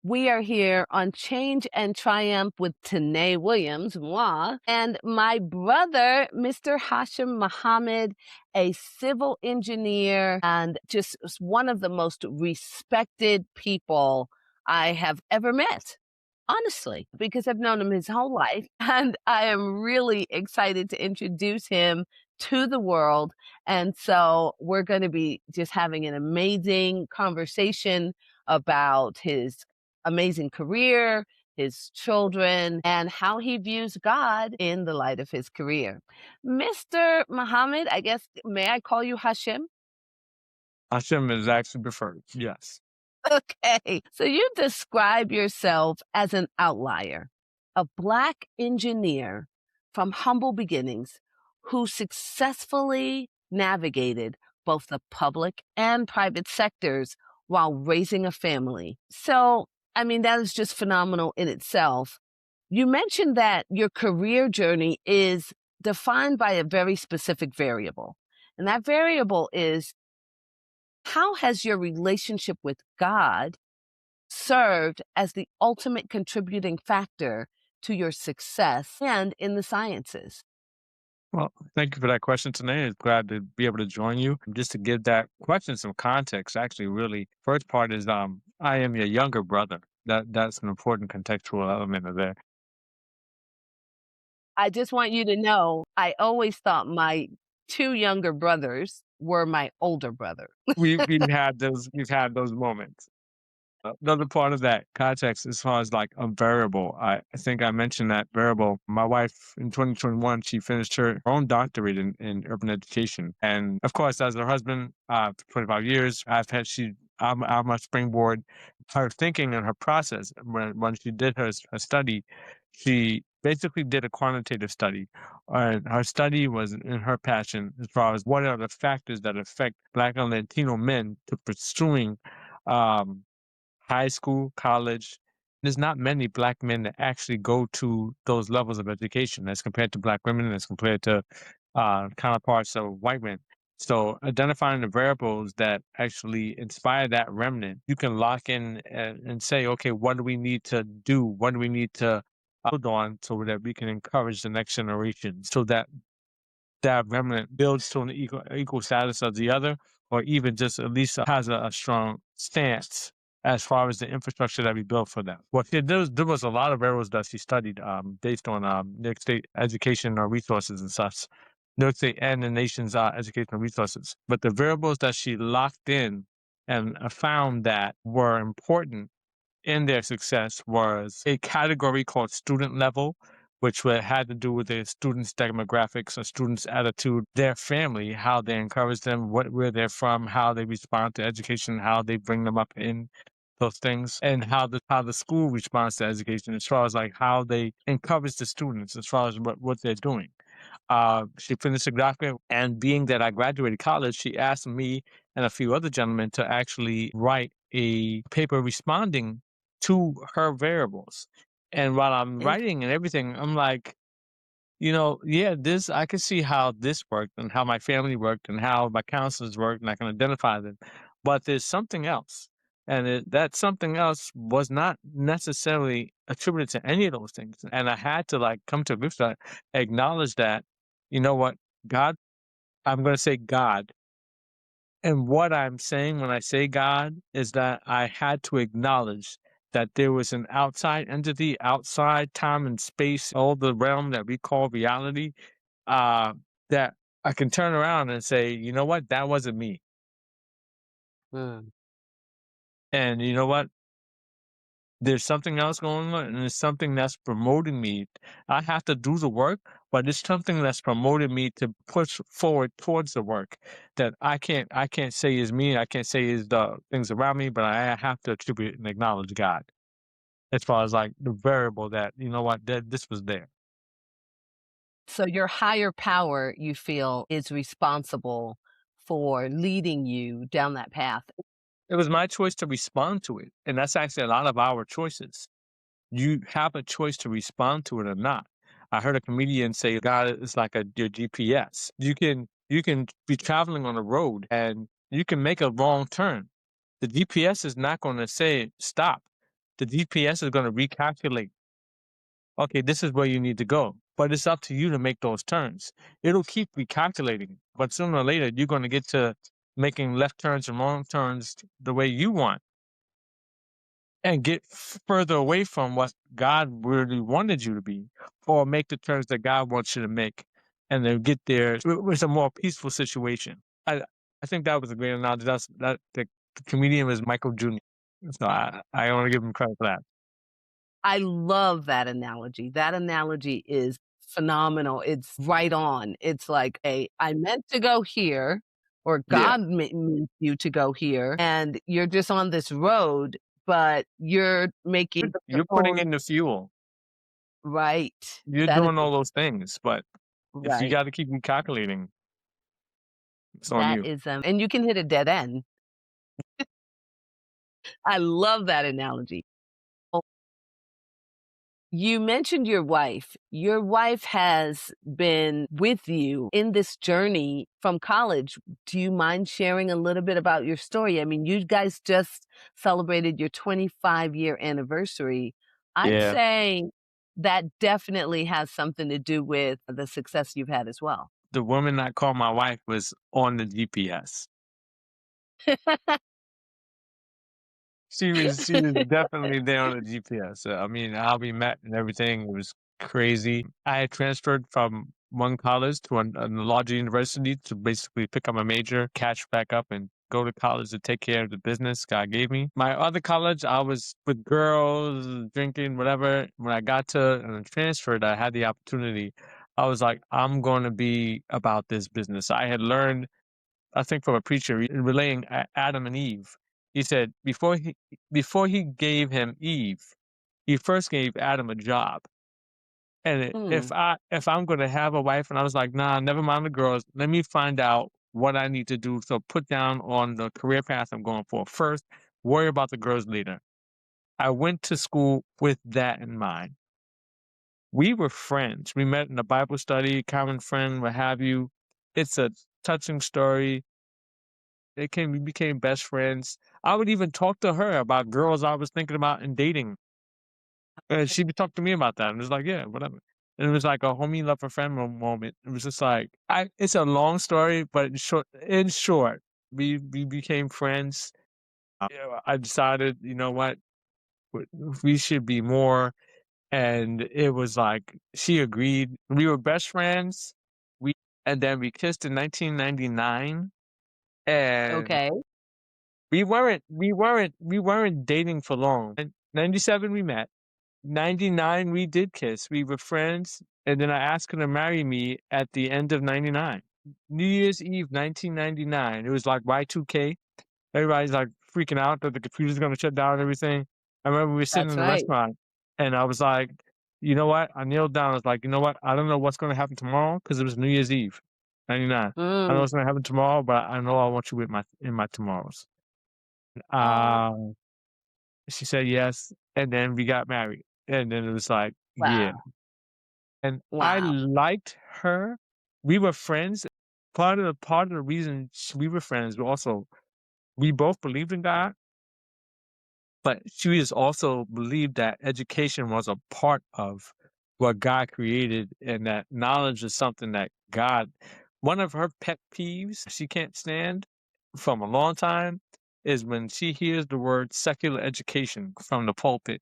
We are here on Change and Triumph with Tené Williams, moi, and my brother, Mr. Hashim Muhammad, a civil engineer and just one of the most respected people I have ever met. Honestly, because I've known him his whole life, and I am really excited to introduce him to the world. And so we're going to be just having an amazing conversation about his amazing career, his children, and how he views God in the light of his career. Mr. Muhammad, I guess, may I call you Hashim? Hashim is actually preferred. Yes. Okay. So you describe yourself as an outlier, a Black engineer from humble beginnings who successfully navigated both the public and private sectors while raising a family. So, I mean, that is just phenomenal in itself. You mentioned that your career journey is defined by a very specific variable. And that variable is, how has your relationship with God served as the ultimate contributing factor to your success and in the sciences? Well, thank you for that question today. It's glad to be able to join you. Just to give that question some context, actually, really, first part is I am your younger brother. That's an important contextual element of there. I just want you to know, I always thought my two younger brothers were my older brother. We've had those moments. Another part of that context, as far as like a variable, I think I mentioned that variable. My wife in 2021, she finished her own doctorate in urban education, and of course, as her husband, for 25 years, I'm a springboard. Her thinking and her process when she did her study, she basically did a quantitative study. And her study was in her passion as far as what are the factors that affect Black and Latino men to pursuing um, high school, college. There's not many Black men that actually go to those levels of education as compared to Black women, as compared to counterparts of white men. So identifying the variables that actually inspire that remnant, you can lock in and say, okay, what do we need to do? What do we need to build on so that we can encourage the next generation so that that remnant builds to an equal status of the other, or even just at least has a strong stance as far as the infrastructure that we built for them. Well, there was a lot of areas that she studied based on New York State education resources and such, New York State and the nation's educational resources. But the variables that she locked in and found that were important in their success was a category called student level, which had to do with the students' demographics, a students' attitude, their family, how they encourage them, where they're from, how they respond to education, how they bring them up in those things, and how the school responds to education as far as like how they encourage the students as far as what they're doing. She finished her doctorate, and being that I graduated college, she asked me and a few other gentlemen to actually write a paper responding to her variables. And while I'm writing and everything, I'm like, yeah, this I can see how this worked and how my family worked and how my counselors worked, and I can identify them. But there's something else. And that something else was not necessarily attributed to any of those things. And I had to like come to grips with that, acknowledge that, you know what, God, I'm going to say God. And what I'm saying when I say God is that I had to acknowledge that there was an outside entity, outside time and space, all the realm that we call reality, uh, that I can turn around and say, you know what, that wasn't me. Mm. And you know what, there's something else going on, and it's something that's promoting me. I have to do the work, but it's something that's promoting me to push forward towards the work that I can't say is me. I can't say is the things around me, but I have to attribute and acknowledge God as far as like the variable that, you know what, that this was there. So your higher power, you feel, is responsible for leading you down that path. It was my choice to respond to it. And that's actually a lot of our choices. You have a choice to respond to it or not. I heard a comedian say God is like your GPS. You can be traveling on a road and you can make a wrong turn. The GPS is not going to say stop. the GPS is going to recalculate, okay, this is where you need to go. But it's up to you to make those turns. It'll keep recalculating, but sooner or later, you're going to get to making left turns and wrong turns the way you want and get further away from what God really wanted you to be, or make the turns that God wants you to make, and then get there with a more peaceful situation. I think that was a great analogy. That the comedian was Michael Jr. So I want to give him credit for that. I love that analogy. That analogy is phenomenal. It's right on. It's like, I meant to go here, or Yeah, God meant you to go here, and you're just on this road, but you're making your you're putting own in the fuel. right. You're That doing is all those things, but if you right. got to keep recalculating, it's on That you. is, and you can hit a dead end. I love that analogy. You mentioned your wife. Your wife has been with you in this journey from college. Do you mind sharing a little bit about your story? I mean, you guys just celebrated your 25-year anniversary. I'd Yeah, say that definitely has something to do with the success you've had as well. the woman I called my wife was on the GPS. She was definitely there on the GPS. I mean, how we met and everything, it was crazy. I had transferred from one college to a larger university to basically pick up a major, catch back up, and go to college to take care of the business God gave me. My other college, I was with girls, drinking, whatever. When I got to and transferred, I had the opportunity. I was like, I'm going to be about this business. I had learned, I think, from a preacher relaying Adam and Eve. He said before he gave him Eve, he first gave Adam a job. And Hmm, if I'm going to have a wife, and I was like, nah, never mind the girls. Let me find out what I need to do. So put down on the career path I'm going for first. Worry about the girls later. I went to school with that in mind. We were friends. We met in a Bible study, common friend, what have you. It's a touching story. We became best friends. I would even talk to her about girls I was thinking about and dating. And she would talk to me about that. And it was like, yeah, whatever. And it was like a homie love a friend moment. It was just like it's a long story, but in short, we became friends. I decided, you know what, we should be more. And it was like she agreed. We were best friends. We and then we kissed in 1999. And okay. we weren't dating for long. In 97 we met. 99 we did kiss. We were friends, and then I asked her to marry me at the end of 99. New Year's Eve 1999. It was like Y2K. Everybody's like freaking out that the computer's gonna shut down and everything. I remember we were sitting That's in the right. restaurant, and I was like, you know what? I kneeled down. I was like, you know what? I don't know what's gonna happen tomorrow because it was New Year's Eve, 99. I don't know Mm. what's gonna happen tomorrow, but I know I want you with my in my tomorrows. Oh, Um, she said yes, and then we got married, and then it was like, yeah. wow. And I Wow. liked her. We were friends. Part of the reason we were friends, but also we both believed in God, but she has also believed that education was a part of what God created, and that knowledge is something that God. One of her pet peeves she can't stand from a long time is when she hears the word secular education from the pulpit.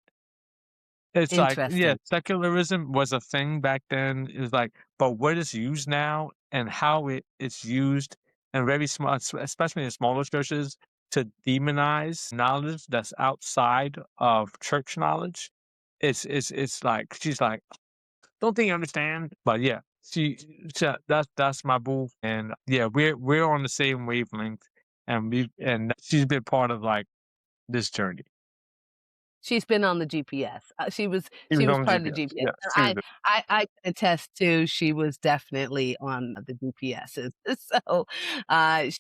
It's like, yeah, Interesting. secularism was a thing back then. It was like, but what is used now and how it's used, and very small, especially in smaller churches, to demonize knowledge that's outside of church knowledge. It's like she's like, don't think you understand? But yeah, that's my boo, and yeah, we're on the same wavelength, and she's been part of like this journey. She's been on the GPS. She was He she was was on the part of the GPS. GPS, Yeah, and she was. I can attest to she was definitely on the GPSs. So,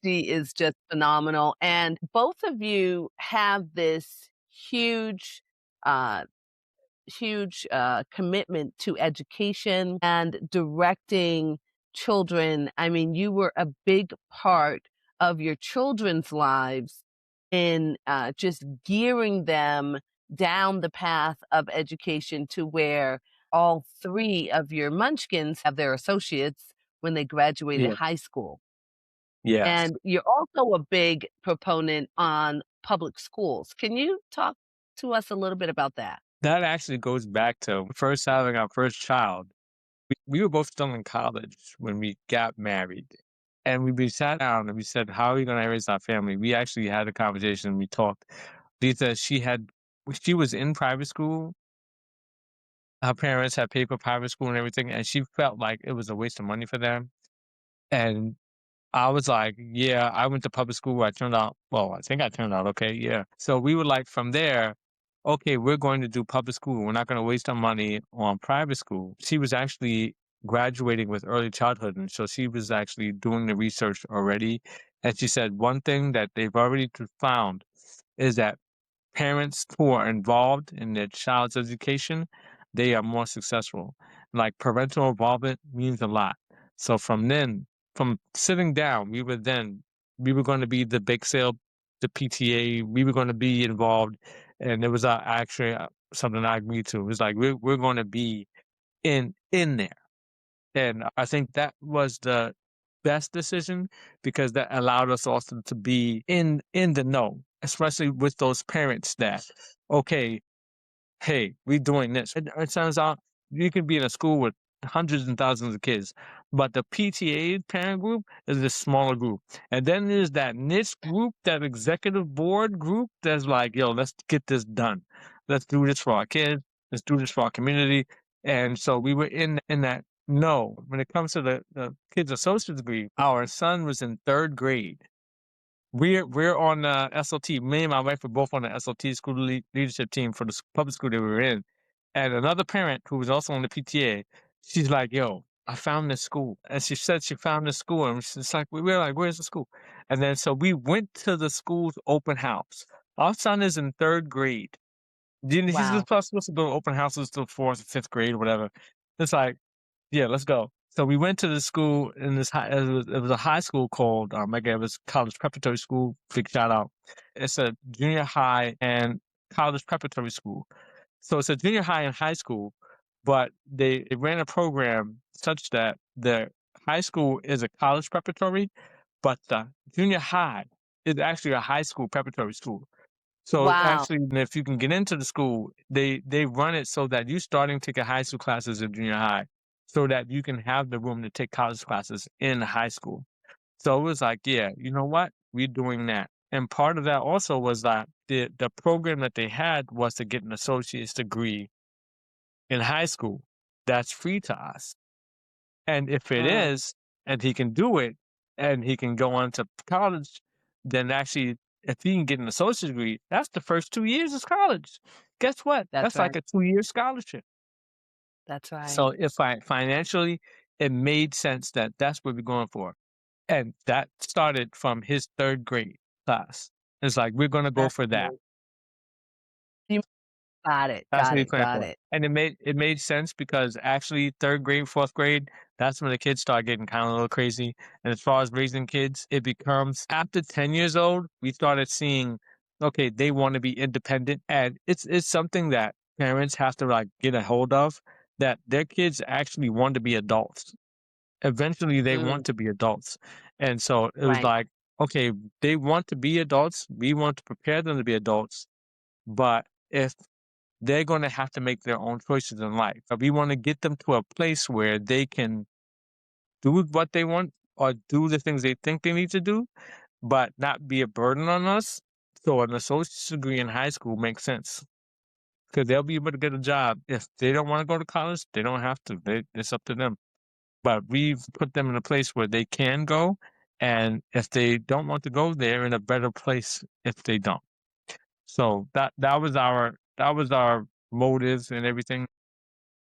she is just phenomenal, and both of you have this huge, uh commitment to education and directing children. I mean, you were a big part of your children's lives in just gearing them down the path of education to where all three of your munchkins have their associates when they graduated Yeah. high school. Yes. And you're also a big proponent on public schools. Can you talk to us a little bit about that? That actually goes back to first having our first child. We were both still in college when we got married. And we sat down and we said, "How are we gonna raise our family?" We actually had a conversation, we talked. Lisa, she was in private school. Her parents had paid for private school and everything, and she felt like it was a waste of money for them. And I was like, "Yeah, I went to public school. I think I turned out okay, yeah." So we were like from there, "Okay, we're going to do public school. We're not gonna waste our money on private school." She was actually graduating with early childhood, and so she was actually doing the research already, and she said one thing that they've already found is that parents who are involved in their child's education, they are more successful. Like parental involvement means a lot. So from sitting down, we were going to be the bake sale, the PTA. We were going to be involved, and it was actually something I agreed to. It was like we're going to be in there, and I think that was the best decision because that allowed us also to be in the know, especially with those parents that, okay, hey, we doing this. It turns out you can be in a school with hundreds and thousands of kids, but the PTA parent group is a smaller group. And then there's that niche group, that executive board group that's like, yo, let's get this done. Let's do this for our kids. Let's do this for our community. And so we were in that no. When it comes to the kids' associate degree, our son was in third grade. We're on SLT. Me and my wife were both on the SLT school leadership team for the public school that we were in, and another parent who was also on the PTA. She's like, "Yo, I found this school," and she said she found this school, and she's like, we were like, "Where's the school?" And then so we went to the school's open house. Our son is in third grade. He's Wow. just supposed to do open houses till fourth, fifth grade, whatever. It's like, yeah, let's go. So we went to the school in this high. It was a high school called again, it was college preparatory school. Big shout out. It's a junior high and college preparatory school. So it's a junior high and high school, but they ran a program such that the high school is a college preparatory, but the junior high is actually a high school preparatory school. So Wow. actually, if you can get into the school, they run it so that you starting to take high school classes in junior high, so that you can have the room to take college classes in high school. So it was like, yeah, you know what? We're doing that. And part of that also was that the program that they had was to get an associate's degree in high school. That's free to us. And if it Uh, is, and he can do it, and he can go on to college, then actually, if he can get an associate's degree, that's the first 2 years of college. Guess what? that's That's like right. a 2-year scholarship. That's right. So if financially, it made sense that that's what we're going for. And that started from his 3rd grade class. It's like, we're gonna go That's for that. amazing. You got it. That's what Got he it. planned Got for. it. And it made sense because actually 3rd grade, 4th grade, that's when the kids start getting kinda a little crazy. And as far as raising kids, it becomes after 10 years old, we started seeing, okay, they wanna be independent. And it's something that parents have to, like, get a hold of, that their kids actually want to be adults. Eventually, they Mm, want to be adults. And so it was right. like, okay, they want to be adults, we want to prepare them to be adults, but if they're gonna have to make their own choices in life. But we wanna get them to a place where they can do what they want or do the things they think they need to do, but not be a burden on us. So an associate's degree in high school makes sense because 'cause they'll be able to get a job. If they don't wanna go to college, they don't have to. It's up to them. But we've put them in a place where they can go, and if they don't want to go, they're in a better place if they don't. So that was our motives and everything.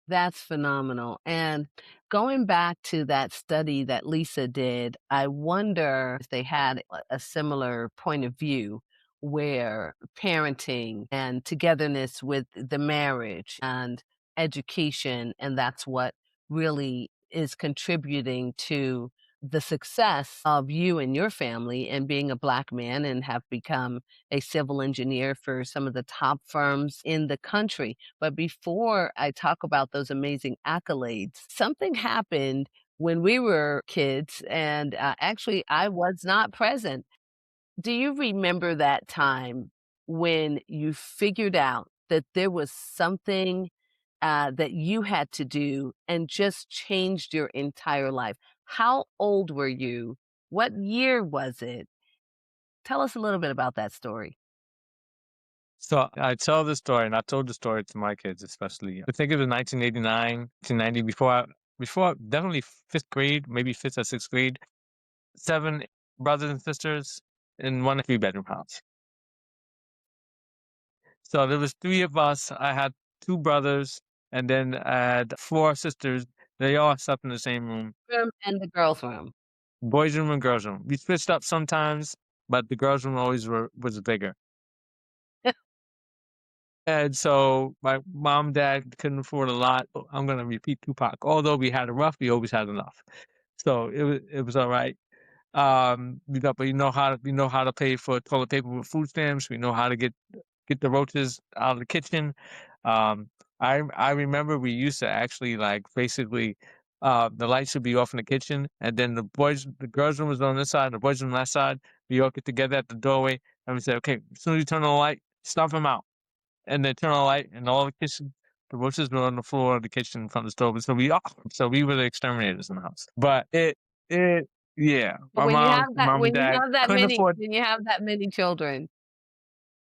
That's phenomenal. And going back to that study that Lisa did, I wonder if they had a similar point of view where parenting and togetherness with the marriage and education, and that's what really is contributing to the success of you and your family and being a Black man and have become a civil engineer for some of the top firms in the country. But before I talk about those amazing accolades, something happened when we were kids, and actually, I was not present. Do you remember that time when you figured out that there was something that you had to do and just changed your entire life? How old were you? What year was it? Tell us a little bit about that story. So I tell this story, and I told the story to my kids, especially. I think it was 1989, 1990, before definitely fifth grade, maybe fifth or sixth grade. 7 brothers and sisters in one 3-bedroom house. So there was 3 of us. I had 2 brothers, and then I had 4 sisters. They all slept in the same room, Room and the girls' room. boys' room and girls' room. We switched up sometimes, but the girls' room always was bigger. And so my mom, dad couldn't afford a lot. I'm gonna repeat Tupac. Although we had it rough, we always had enough. So it was all right. But we know how to pay for toilet paper with food stamps. We know how to get the roaches out of the kitchen. Um, I remember we used to actually like basically the lights would be off in the kitchen, and then the girls' room was on this side, the boys' room on that side. We all get together at the doorway, and we say, okay, as soon as you turn on the light, snuff them out, and then turn on the light, and all the kitchen. The roaches were on the floor of the kitchen in front of the stove. So we were the exterminators in the house. But it yeah, But mom and dad couldn't afford. when you have that many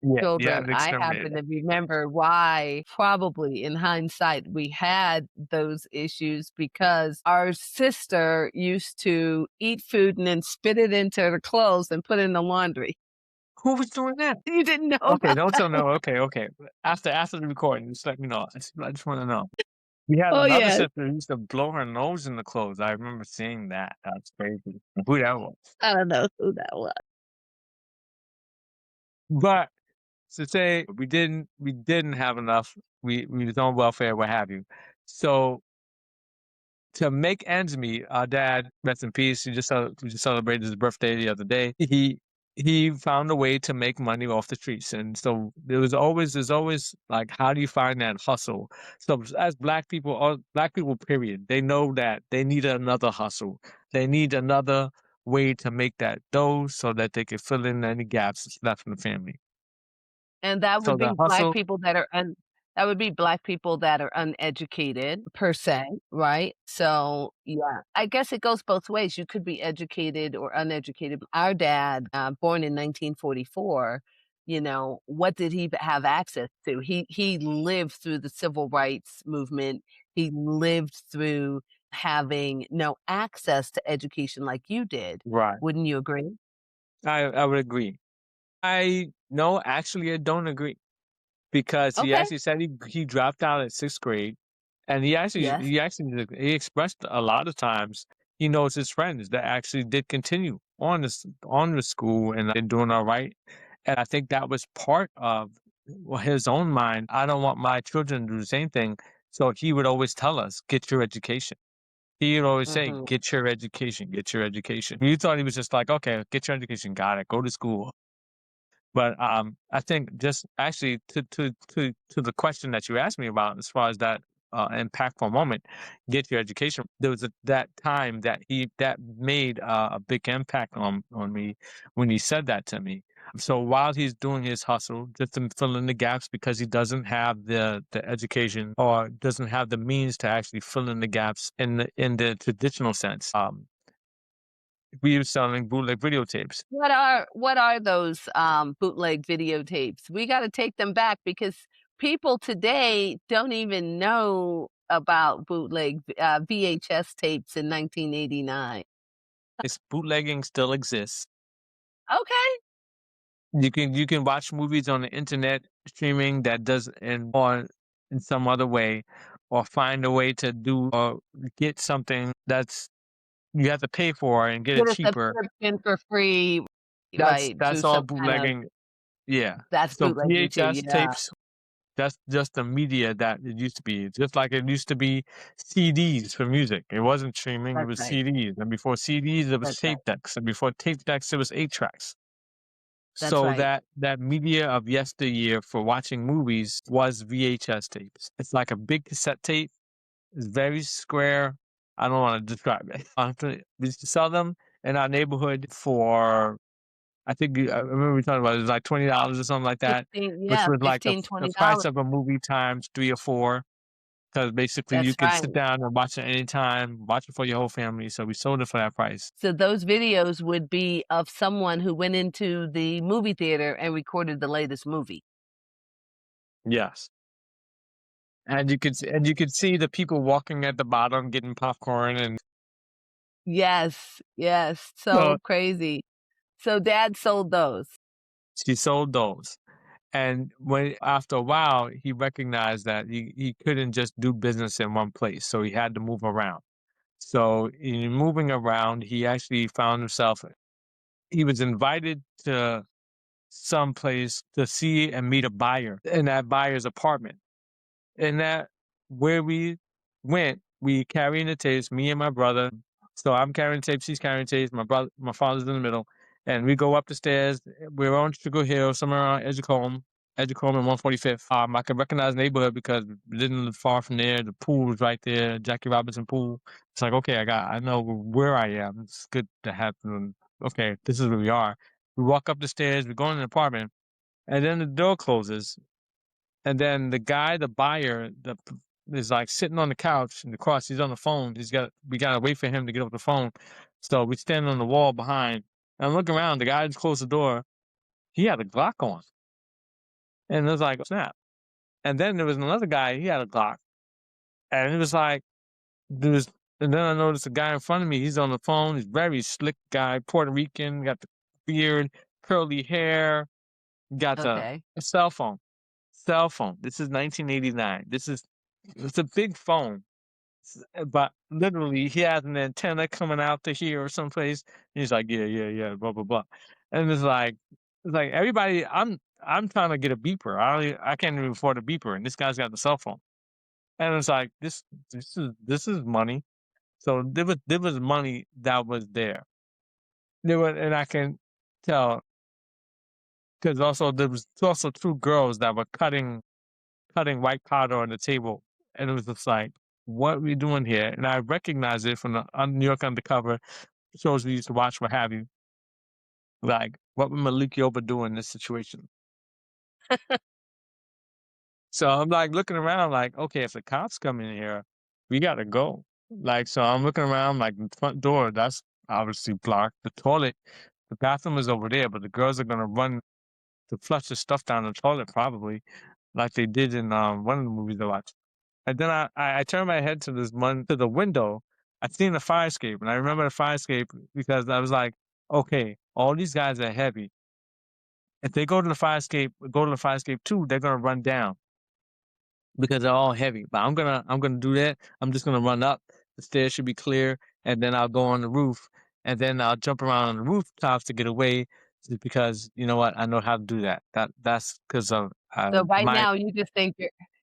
Yeah, children, the I happen exterminator. to remember why probably in hindsight we had those issues because our sister used to eat food and then spit it into her clothes and put it in the laundry. Who was doing that? You didn't know Okay, about don't that? tell no. Okay, okay. After the recording, just let me know. I just want to know. We had Oh, another yes. sister who used to blow her nose in the clothes. I remember seeing that. That's crazy. Who that was? I don't know who that was. But to say we didn't have enough. We was on welfare, what have you. So to make ends meet, our dad, rest in peace, he just celebrated his birthday the other day. He found a way to make money off the streets, and so there's always like, how do you find that hustle? So as black people, period, they know that they need another hustle. They need another way to make that dough so that they can fill in any gaps that's left in the family. And that So would the be black hustle, people that are that would be black people that are uneducated per se, right? So, yeah, I guess it goes both ways. You could be educated or uneducated. Our dad, born in 1944, what did he have access to? He lived through the civil rights movement. He lived through having no access to education like you did. right? Wouldn't you agree? I would agree. I No, actually, I don't agree. Because he Okay. actually said he dropped out at 6th grade, and he actually Yes. he actually he expressed a lot of times he knows his friends that actually did continue on the school and they're doing all right. And I think that was part of, well, his own mind. I don't want my children to do the same thing. So he would always tell us, get your education. He would always say, Mhm. get your education, get your education. You thought he was just like, okay, get your education, got it, go to school. But, I think just actually to the question that you asked me about as far as that, impactful moment, get your education. There was that time that made, a big impact on me when he said that to me. So while he's doing his hustle, just to fill in the gaps because he doesn't have the education or doesn't have the means to actually fill in the gaps in the traditional sense, we were selling bootleg videotapes. What are those, bootleg videotapes? We gotta take them back because people today don't even know about bootleg, VHS tapes in 1989. It's bootlegging still exists. Okay. You can watch movies on the internet streaming that does and or in some other way, or find a way to do or get something that's you have to pay for and get it Get a cheaper. subscription for free, That's right, through that's all some kind of bootlegging. Yeah. that's So bootlegging too, VHS yeah. tapes. That's just the media that it used to be. Just like it used to be CDs for music. It wasn't streaming, it That's was right. CDs. And before CDs, it was That's right. tape decks. And before tape decks, it was 8 tracks. That's So right. that media of yesteryear for watching movies was VHS tapes. It's like a big cassette tape. It's very square. I don't want to describe it. We used to sell them in our neighborhood for, I think I remember we talking about it was like $20 or something like that, 15, which yeah, was like the 15, the price $20. of a movie times 3 or 4. Because basically you That's could right. sit down and watch it anytime, watch it for your whole family. So we sold it for that price. So those videos would be of someone who went into the movie theater and recorded the latest movie. Yes. And you could see the people walking at the bottom getting popcorn and Yes, yes, so so crazy. So dad sold those. she sold those. And when after a while, he recognized that he couldn't just do business in one place. So he had to move around. So in moving around, he actually found himself, he was invited to some place to see and meet a buyer in that buyer's apartment. And that where we went, we carrying the tapes, me and my brother. So I'm carrying tapes, he's carrying tapes, my father's in the middle. And we go up the stairs. We're on Sugar Hill, somewhere around Edgecombe and 145th. I could recognize the neighborhood because we didn't live far from there. The pool was right there, Jackie Robinson pool. It's like, okay, I know where I am. It's good to have okay, this is where we are. We walk up the stairs, we go in the apartment, and then the door closes. And then the guy, the buyer, is like sitting on the couch and across, he's on the phone. We gotta wait for him to get off the phone. So we stand on the wall behind. And I'm looking around, the guy just closed the door. He had a Glock on. And it was like, snap. And then there was another guy, he had a Glock. And it was like, there was, and then I noticed a guy in front of me, he's on the phone. He's very slick guy, Puerto Rican, got the beard, curly hair, got Okay. a cell phone. Cell phone. This is 1989. It's a big phone, but literally he has an antenna coming out to here or someplace. And he's like, yeah, blah blah blah, and it's like everybody. I'm trying to get a beeper. I can't even afford a beeper, and this guy's got the cell phone, and it's like this is money. So there was money that was there. There was, and I can tell because also there was also 2 girls that were cutting white powder on the table, and it was just like, "What are we doing here?" And I recognized it from the New York Undercover shows we used to watch, what have you. Like, what would Malik Yoba do in this situation? So I'm like looking around, like, okay, if the cops come in here, we gotta go. Like, so I'm looking around, like the front door, that's obviously blocked. The toilet, the bathroom is over there, but the girls are gonna run to flush the stuff down the toilet probably, like they did in one of the movies I watched. And then I turned my head to this one to the window. I seen the fire escape, and I remember the fire escape because I was like, okay, all these guys are heavy. If they go to the fire escape too, they're gonna run down because they're all heavy. But I'm gonna do that. I'm just gonna run up. The stairs should be clear, and then I'll go on the roof, and then I'll jump around on the rooftops to get away. Because you know what, I know how to do that. That's because of So right my now you just think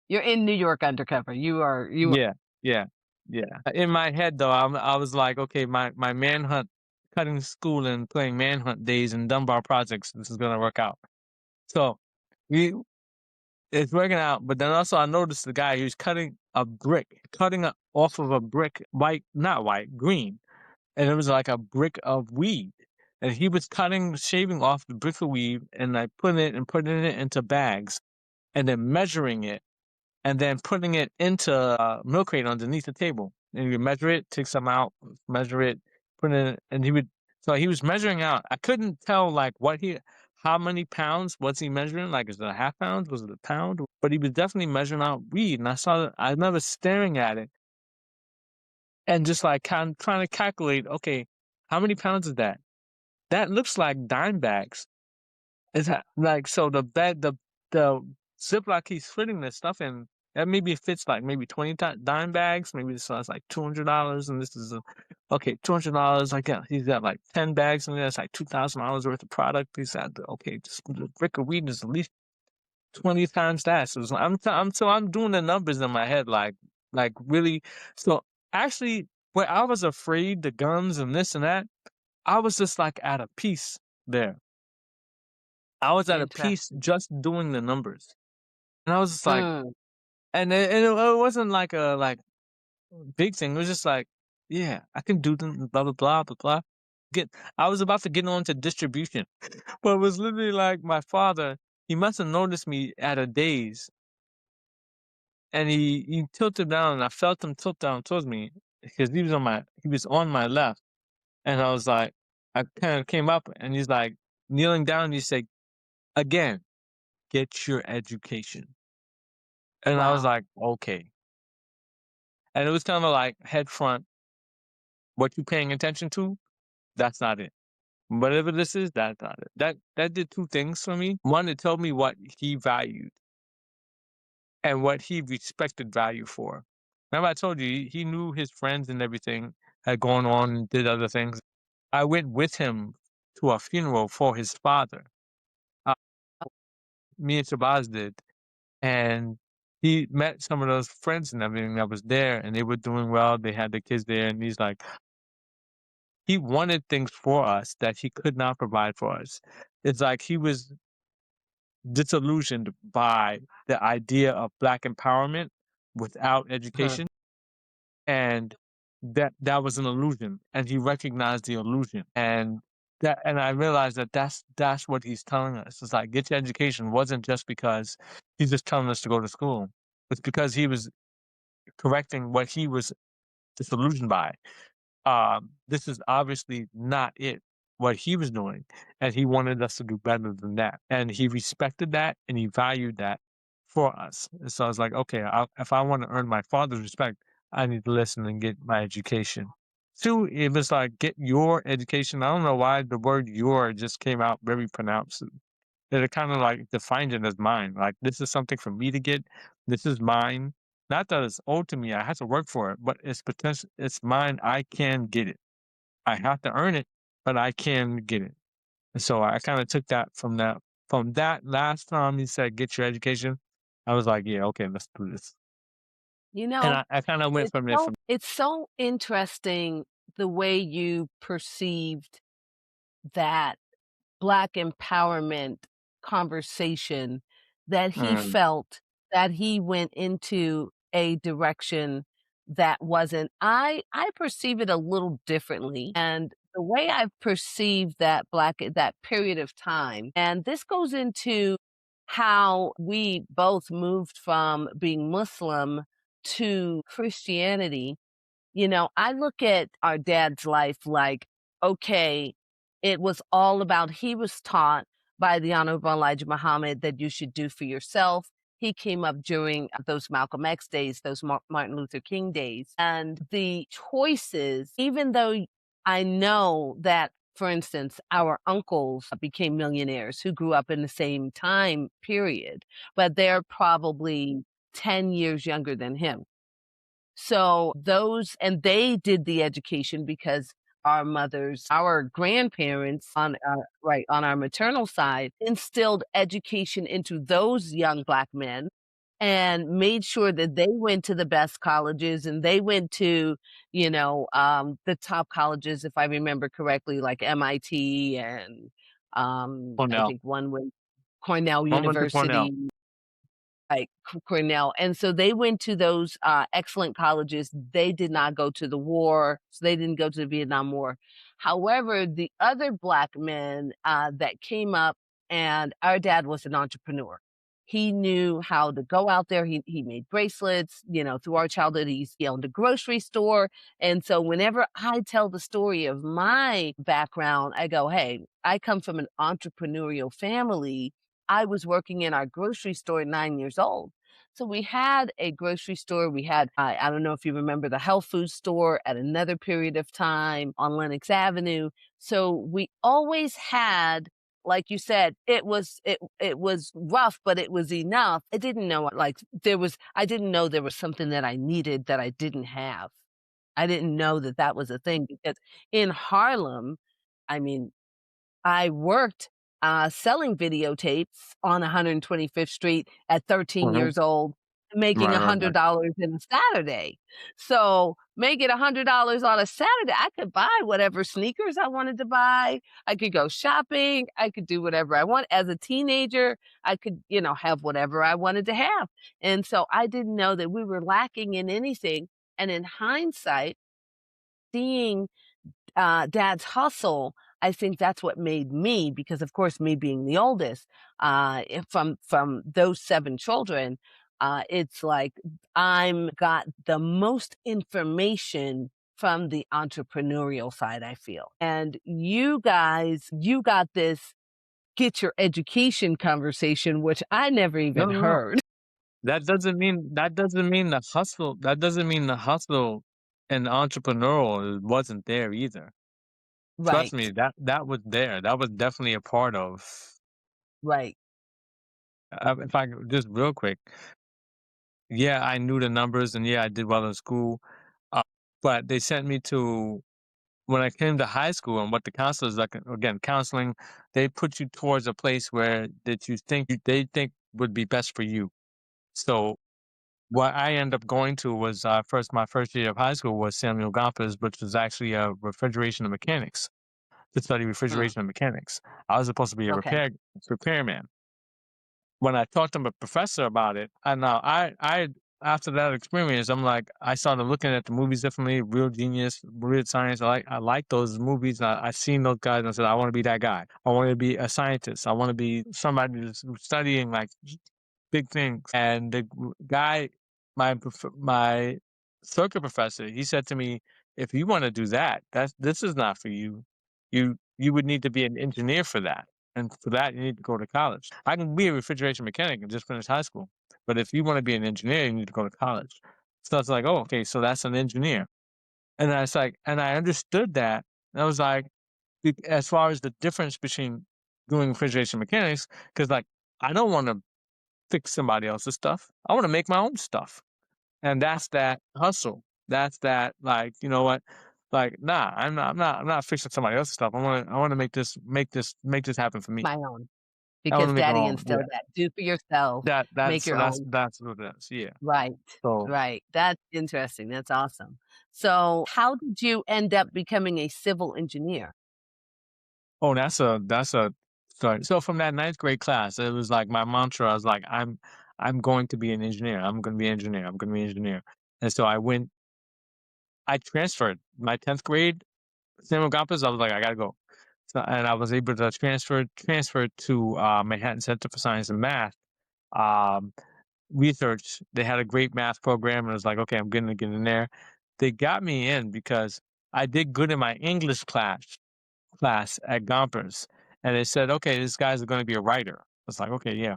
you're in New York undercover. You are yeah, yeah, yeah. In my head, though, I was like, okay, my manhunt, cutting school and playing manhunt days in Dunbar projects. This is gonna work out. So we it's working out. But then also, I noticed the guy who's cutting a brick, off of a brick, white, not white, green, and it was like a brick of weed. And he was shaving off the brick of weed, and like putting it into bags, and then measuring it and then putting it into a milk crate underneath the table. And he would measure it, take some out, measure it, put it in, and so he was measuring out. I couldn't tell like how many pounds was he measuring? Like, is it a half pound? Was it a pound? But he was definitely measuring out weed. And I remember staring at it and just like kind of trying to calculate, okay, how many pounds is that? That looks like dime bags. It's like so the Ziploc he's putting this stuff in that maybe it fits like maybe 20 dime bags. Maybe this is like $200, and this is okay $200. Like yeah, he's got like 10 bags in there. It's like $2,000 worth of product. He's got okay, just the brick of weed is at least 20 times that. So I'm doing the numbers in my head like really. So actually, where I was afraid the guns and this and that, I was just like at a peace there. I was at a peace Interesting. just doing the numbers, and I was just like, Mm, and it wasn't like a big thing. It was just like, yeah, I can do them. Blah blah blah blah blah. Get. I was about to get on to distribution, but it was literally like my father. He must have noticed me at a daze, and he tilted down, and I felt him tilt down towards me because he was on my left, and I was like, I kind of came up, and he's like kneeling down. And he said, "Again, get your education," and I was wow. like, "Okay," and it was kind of like head front. What you paying attention to? That's not it. Whatever this is, that's not it. That did two things for me. One, it told me what he valued and what he respected value for. Remember, I told you he knew his friends and everything had gone on and did other things. I went with him to a funeral for his father. Uh, Me and Shabazz did, and he met some of those friends and everything that was there, and they were doing well. They had the kids there, and he's like, he wanted things for us that he could not provide for us. It's like he was disillusioned by the idea of black empowerment without Mhm. education, and that was an illusion, and he recognized the illusion, and I realized that that's what he's telling us. It's like, get your education wasn't just because he's just telling us to go to school. It's because he was correcting what he was disillusioned by. This is obviously not it, what he was doing, and he wanted us to do better than that, and he respected that, and he valued that for us, and so I was like, "Okay, if I wanna earn my father's respect, I need to listen and get my education." 2, it was like, "Get your education." I don't know why the word "your" just came out very pronounced, that it kinda, like, defined it as mine, like, this is something for me to get, this is mine. Not that it's owed to me, I have to work for it, but it's mine, I can get it. I have to earn it, but I can get it. And so I kinda took that from that last time he said, "Get your education," I was like, "Yeah, okay, let's do this." You And know, I kinda went from there from it's so interesting the way you perceived that Black empowerment conversation that he mm, felt that he went into a direction that wasn't. I perceive it a little differently, and the way I've perceived that period of time, and this goes into how we both moved from being Muslim to Christianity. I look at our dad's life like, okay, it was all about he was taught by the Honorable Elijah Muhammad that you should do for yourself. He came up during those Malcolm X days, those Martin Luther King days. And the choices, even though I know that, for instance, our uncles became millionaires who grew up in the same time period, but they're probably 10 years younger than him. So those and they did the education because our grandparents on our maternal side instilled education into those young Black men and made sure that they went to the best colleges and they went to, the top colleges, if I remember correctly, like MIT and, I Cornell. think one was Cornell One went to Cornell. University. Like Cornell, and so they went to those, excellent colleges. They did not go to the war, so they didn't go to the Vietnam War. However, the other Black men, that came up and our dad was an entrepreneur. He knew how to go out there. He made bracelets, through our childhood, he owned a grocery store, and so whenever I tell the story of my background, I go, "Hey, I come from an entrepreneurial family. I was working in our grocery store at 9 years old." So we had a grocery store. We had, I don't know if you remember the health food store at another period of time on Lenox Avenue. So we always had, like you said, it was rough, but it was enough. I didn't know there was something that I needed that I didn't have. I didn't know that that was a thing because in Harlem, I mean, I worked selling videotapes on 125th Street at 13 Mhm. years old, making Right, right, right. $100 in a Saturday. So making $100 on a Saturday, I could buy whatever sneakers I wanted to buy. I could go shopping. I could do whatever I want. As a teenager, I could, have whatever I wanted to have. And so I didn't know that we were lacking in anything. And in hindsight, seeing dad's hustle, I think that's what made me, because of course, me being the oldest, from those 7 children, it's like I'm got the most information from the entrepreneurial side, I feel. And you guys, you got this get your education conversation, which I never No, even no, no. heard. That doesn't mean the hustle and entrepreneurial wasn't there either. Trust me, Right, that was there. That was definitely a part of. right. If I could just real quick, yeah, I knew the numbers, and yeah, I did well in school. Uh, but they sent me to when I came to high school, and what the counselors like again counseling, they put you towards a place where that they think would be best for you. So what I ended up going to was my first year of high school was Samuel Gompers, which was actually a refrigeration and mechanics to study Mm, refrigeration and mechanics. I was supposed to be a okay. repairman. When I talked to my professor about it, I now I after that experience, I'm like, I started looking at the movies differently. Real Genius, Weird Science. I like those movies. I seen those guys and I said, I want to be that guy. I want to be a scientist. I want to be somebody that's studying like big things. And the guy, my circuit professor, he said to me, if you want to do that, this is not for you. You would need to be an engineer for that. And for that, you need to go to college. I can be a refrigeration mechanic and just finish high school. But if you want to be an engineer, you need to go to college. So it's like, oh, okay, so that's an engineer. And I was like, and I understood that. And I was like, as far as the difference between doing refrigeration mechanics, because like I don't want to fix somebody else's stuff. I want to make my own stuff. And that's that hustle. That's that like, you know what? Like, nah, I'm not fixing somebody else's stuff. I want to make this happen for me. My own. I want Because to make my daddy own. Yeah. instilled that. Do for yourself, That make that's your that's own. that's what it is. Yeah. Right, So, right. That's interesting, that's awesome. So, how did you end up becoming a civil engineer? oh, that's a story. So from that ninth grade class, it was like my mantra. I was like, I'm going to be an engineer. I'm going to be an engineer. I'm going to be an engineer. And so I transferred my 10th grade Samuel Gompers. I was like, I gotta go. So, and I was able to transfer to Manhattan Center for Science and Math. Um, Research. They had a great math program, and I was like, okay, I'm going to get in there. They got me in because I did good in my English class at Gompers, and they said, okay, this guy's going to be a writer. I was like, okay, yeah,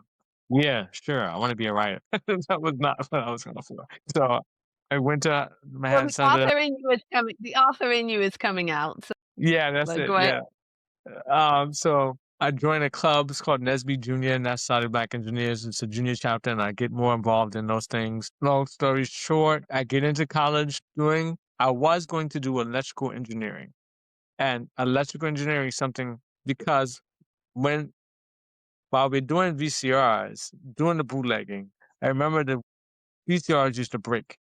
yeah, sure, I want to be a writer. That was not what I was going for. So I went to So Manhattan the Center. author in you is coming out, so, Yeah, that's like, it. go ahead. Yeah. So I joined a club. It's called Nesby Junior, and that's Saudi Black Engineers. It's a junior chapter, and I get more involved in those things. Long story short, I get into college doing. I was going to do electrical engineering, and electrical engineering is something because when while we're doing VCRs, doing the bootlegging, I remember the VCRs used to break,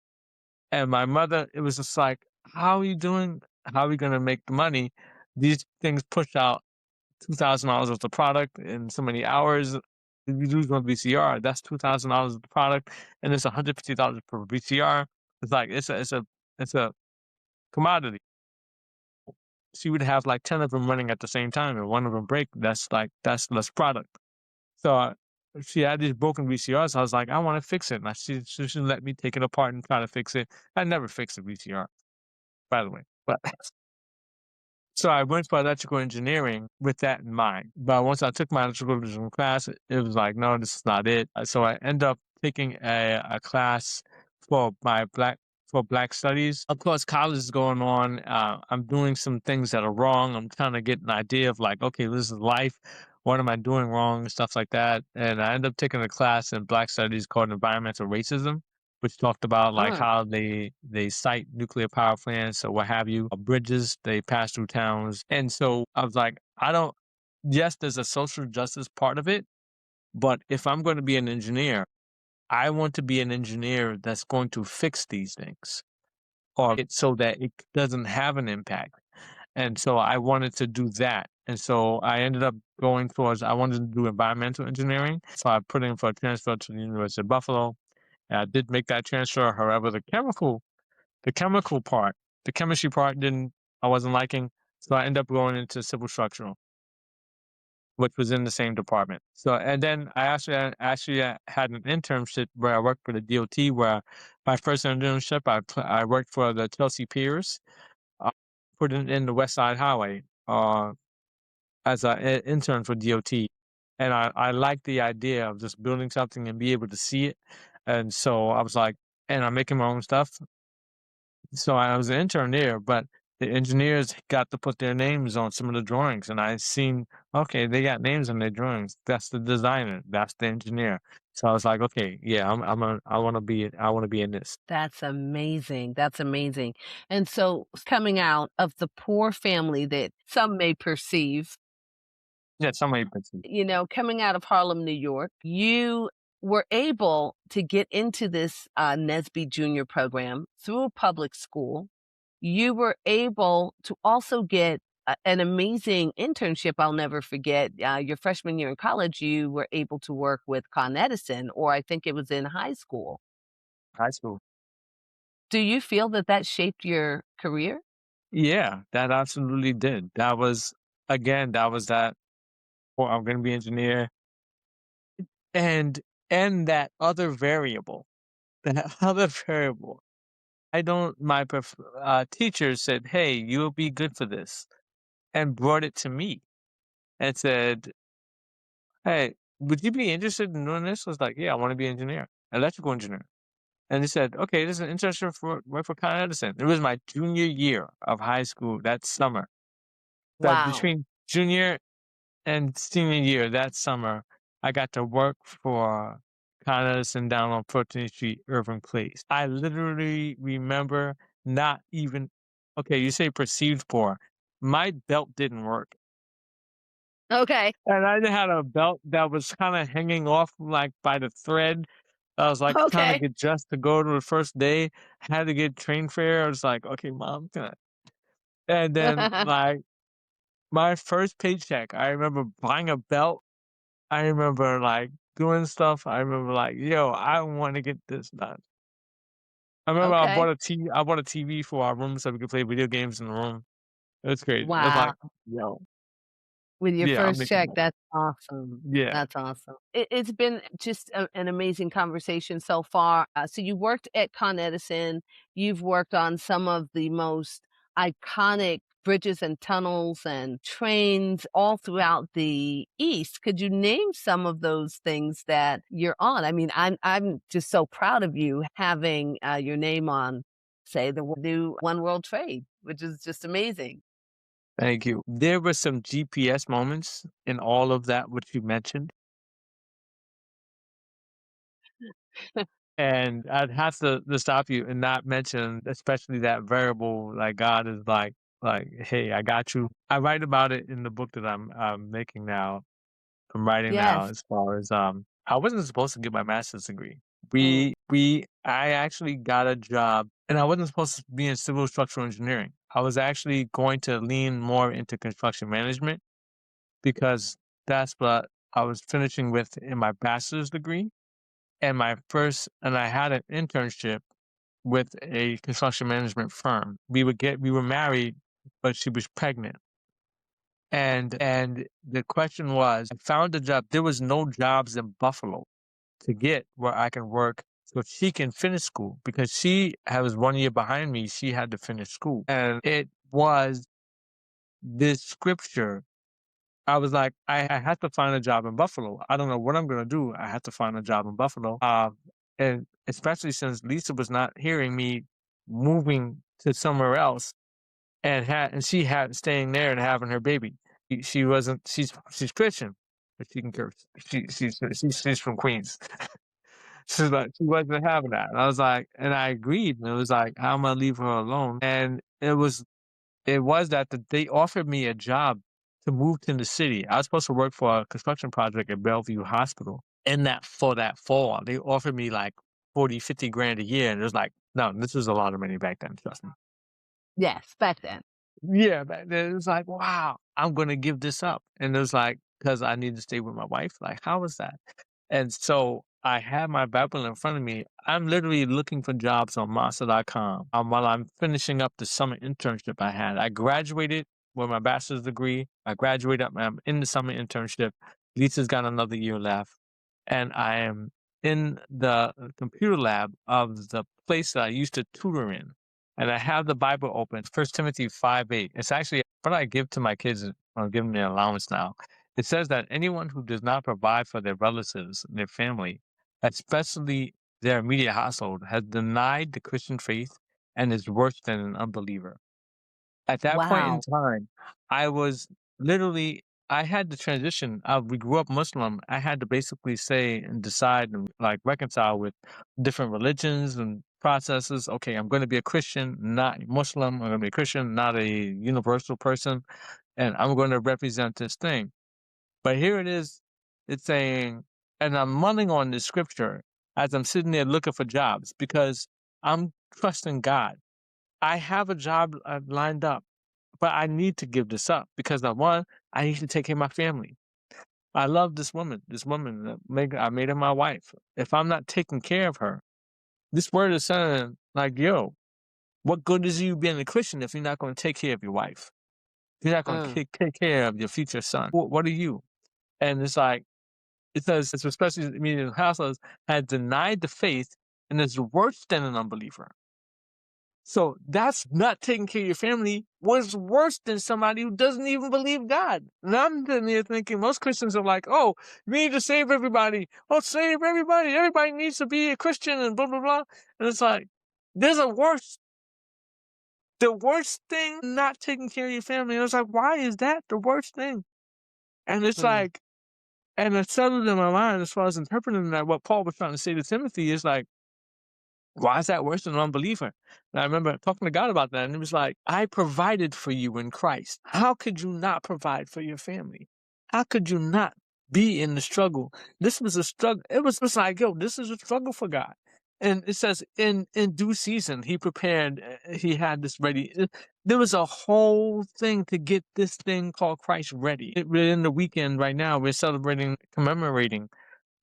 and my mother, it was just like, "How are you doing? How are we going to make the money?" These things push out $2,000 worth of product in so many hours. If you lose one VCR, that's $2,000 of the product, and it's $150 per VCR. It's like it's a commodity. She would have like 10 of them running at the same time, and one of them break. That's less product. So she had these broken VCRs. I was like, I want to fix it, and she let me take it apart and try to fix it. I never fixed a VCR, by the way, but so I went for electrical engineering with that in mind. But once I took my electrical engineering class, it was like, no, this is not it. So I end up taking a class for my black studies. Of course, college is going on. I'm doing some things that are wrong. I'm trying to get an idea of like, okay, this is life. What am I doing wrong? Stuff like that. And I end up taking a class in black studies called environmental racism, which talked about like Mm, how they site nuclear power plants or what have you, bridges they pass through towns. And so I was like, I don't. yes, there's a social justice part of it, but if I'm going to be an engineer, I want to be an engineer that's going to fix these things or it so that it doesn't have an impact. And so I wanted to do that. And so I ended up going towards, I wanted to do environmental engineering. So I put in for a transfer to the University of Buffalo. And I did make that transfer. However, the chemical part, the chemistry part I wasn't liking. So I ended up going into civil structural, which was in the same department. So, and then I had an internship where I worked for the DOT. Where my first internship, I worked for the Chelsea Piers, uh, put in the West Side Highway as an intern for DOT, and I liked the idea of just building something and be able to see it. And so I was like, and I'm making my own stuff. So I was an intern there, but the engineers got to put their names on some of the drawings, and I seen, okay, they got names on their drawings. That's the designer. That's the engineer. So I was like, okay, yeah, I want to be in this. That's amazing. That's amazing. And so coming out of the poor family that some may perceive, Yeah, somebody puts it. coming out of Harlem, New York, you were able to get into this Nesby Junior program through a public school. You were able to also get an amazing internship I'll never forget. Your freshman year in college, you were able to work with Con Edison, or I think it was in high school. High school. Do you feel that that shaped your career? Yeah, that absolutely did. That was again, that was that. Well, I'm going to be engineer, and that other variable, that other variable. I don't. Teacher said, "Hey, you'll be good for this," and brought it to me and said, "Hey, would you be interested in doing this?" I was like, "Yeah, I want to be an engineer, electrical engineer." And they said, "Okay, this is an internship for work for Con Edison." It was my junior year of high school that summer. That Wow. between junior and senior year that summer, I got to work for Con Edison down on 14th Street, Irving Place. I literally remember not even, okay, you say perceived poor. My belt didn't work. Okay. And I had a belt that was kind of hanging off like by the thread. I was like trying to Okay. get dressed to go to the first day. Had to get train fare. I was like, okay, mom, can I? And then like my first paycheck, I remember buying a belt. I remember like doing stuff. I remember like, yo, I want to get this done. I remember Okay. I bought a TV for our room so we could play video games in the room. It was crazy. It was Wow. like, yo, With your yeah, I'm first making check, money. that's awesome. Yeah. That's awesome. It's been just an amazing conversation so far. So you worked at Con Edison. You've worked on some of the most iconic bridges and tunnels and trains all throughout the East. Could you name some of those things that you're on? I mean, I'm just so proud of you having your name on, say, the new One World Trade, which is just amazing. Thank you. There were some GPS moments in all of that which you mentioned, and I'd have to stop you and not mention especially that variable, like God is like, "Hey, I got you." I write about it in the book that I'm making now. I'm writing now Yes. as far as, I wasn't supposed to get my master's degree. Mm. I actually got a job, and I wasn't supposed to be in civil structural engineering. I was actually going to lean more into construction management because that's what I was finishing with in my bachelor's degree. And I had an internship with a construction management firm. We were married, but she was pregnant. And the question was, I found a job. There was no jobs in Buffalo to get where I can work so she can finish school because she was 1 year behind me. She had to finish school. And it was this scripture. I was like, I had to find a job in Buffalo. I don't know what I'm gonna do. I had to find a job in Buffalo. And especially since Lisa was not hearing me moving to somewhere else and she had staying there and having her baby. She wasn't. She's Christian, but she can curse. She's from Queens. She's like she wasn't having that. And I was like, and I agreed. And it was like, how am I leave her alone? And it was that they offered me a job to move to the city. I was supposed to work for a construction project at Bellevue Hospital. And that for that fall, they offered me like 40, 50 grand a year. And it was like, no, this was a lot of money back then, trust me. Yes, back then. Yeah, back then it was like, wow, I'm gonna give this up. And it was like, because I need to stay with my wife. Like, how was that? And so I had my Bible in front of me. I'm literally looking for jobs on Monster.com while I'm finishing up the summer internship I had. I graduated with my bachelor's degree. I graduated, I'm in the summer internship. Lisa's got another year left. And I am in the computer lab of the place that I used to tutor in. And I have the Bible open, 1 Timothy 5:8. It's actually what I give to my kids. I'm giving their allowance now. It says that anyone who does not provide for their relatives and their family, especially their immediate household, has denied the Christian faith and is worse than an unbeliever. At that point in Wow. time, I was literally I had to transition. We grew up Muslim. I had to basically say and decide and like reconcile with different religions and processes. Okay, I'm going to be a Christian, not Muslim. I'm going to be a Christian, not a universal person, and I'm going to represent this thing. But here it is. It's saying, and I'm mulling on this scripture as I'm sitting there looking for jobs because I'm trusting God. I have a job lined up, but I need to give this up because one, I need to take care of my family. I love this woman. This woman I made her my wife. If I'm not taking care of her, this word is saying like, yo, what good is you being a Christian if you're not going to take care of your wife? If you're not going to Mm, take care of your future son. What are you? And it's like it says, it's especially immediate households had denied the faith and is worse than an unbeliever. So that's not taking care of your family was worse than somebody who doesn't even believe God. And I'm sitting here thinking most Christians are like, oh, we need to save everybody. Oh, save everybody. Everybody needs to be a Christian and blah, blah, blah. And it's like, there's a worse, the worst thing not taking care of your family. And it's like, why is that the worst thing? And it's mm, like, and it settled in my mind as far as interpreting that what Paul was trying to say to Timothy is like, why is that worse than an unbeliever? And I remember talking to God about that, and he was like, I provided for you in Christ. How could you not provide for your family? How could you not be in the struggle? This was a struggle. It was just like, yo, this is a struggle for God. And it says, in due season, he prepared, he had this ready. There was a whole thing to get this thing called Christ ready. We're in the weekend right now. We're celebrating, commemorating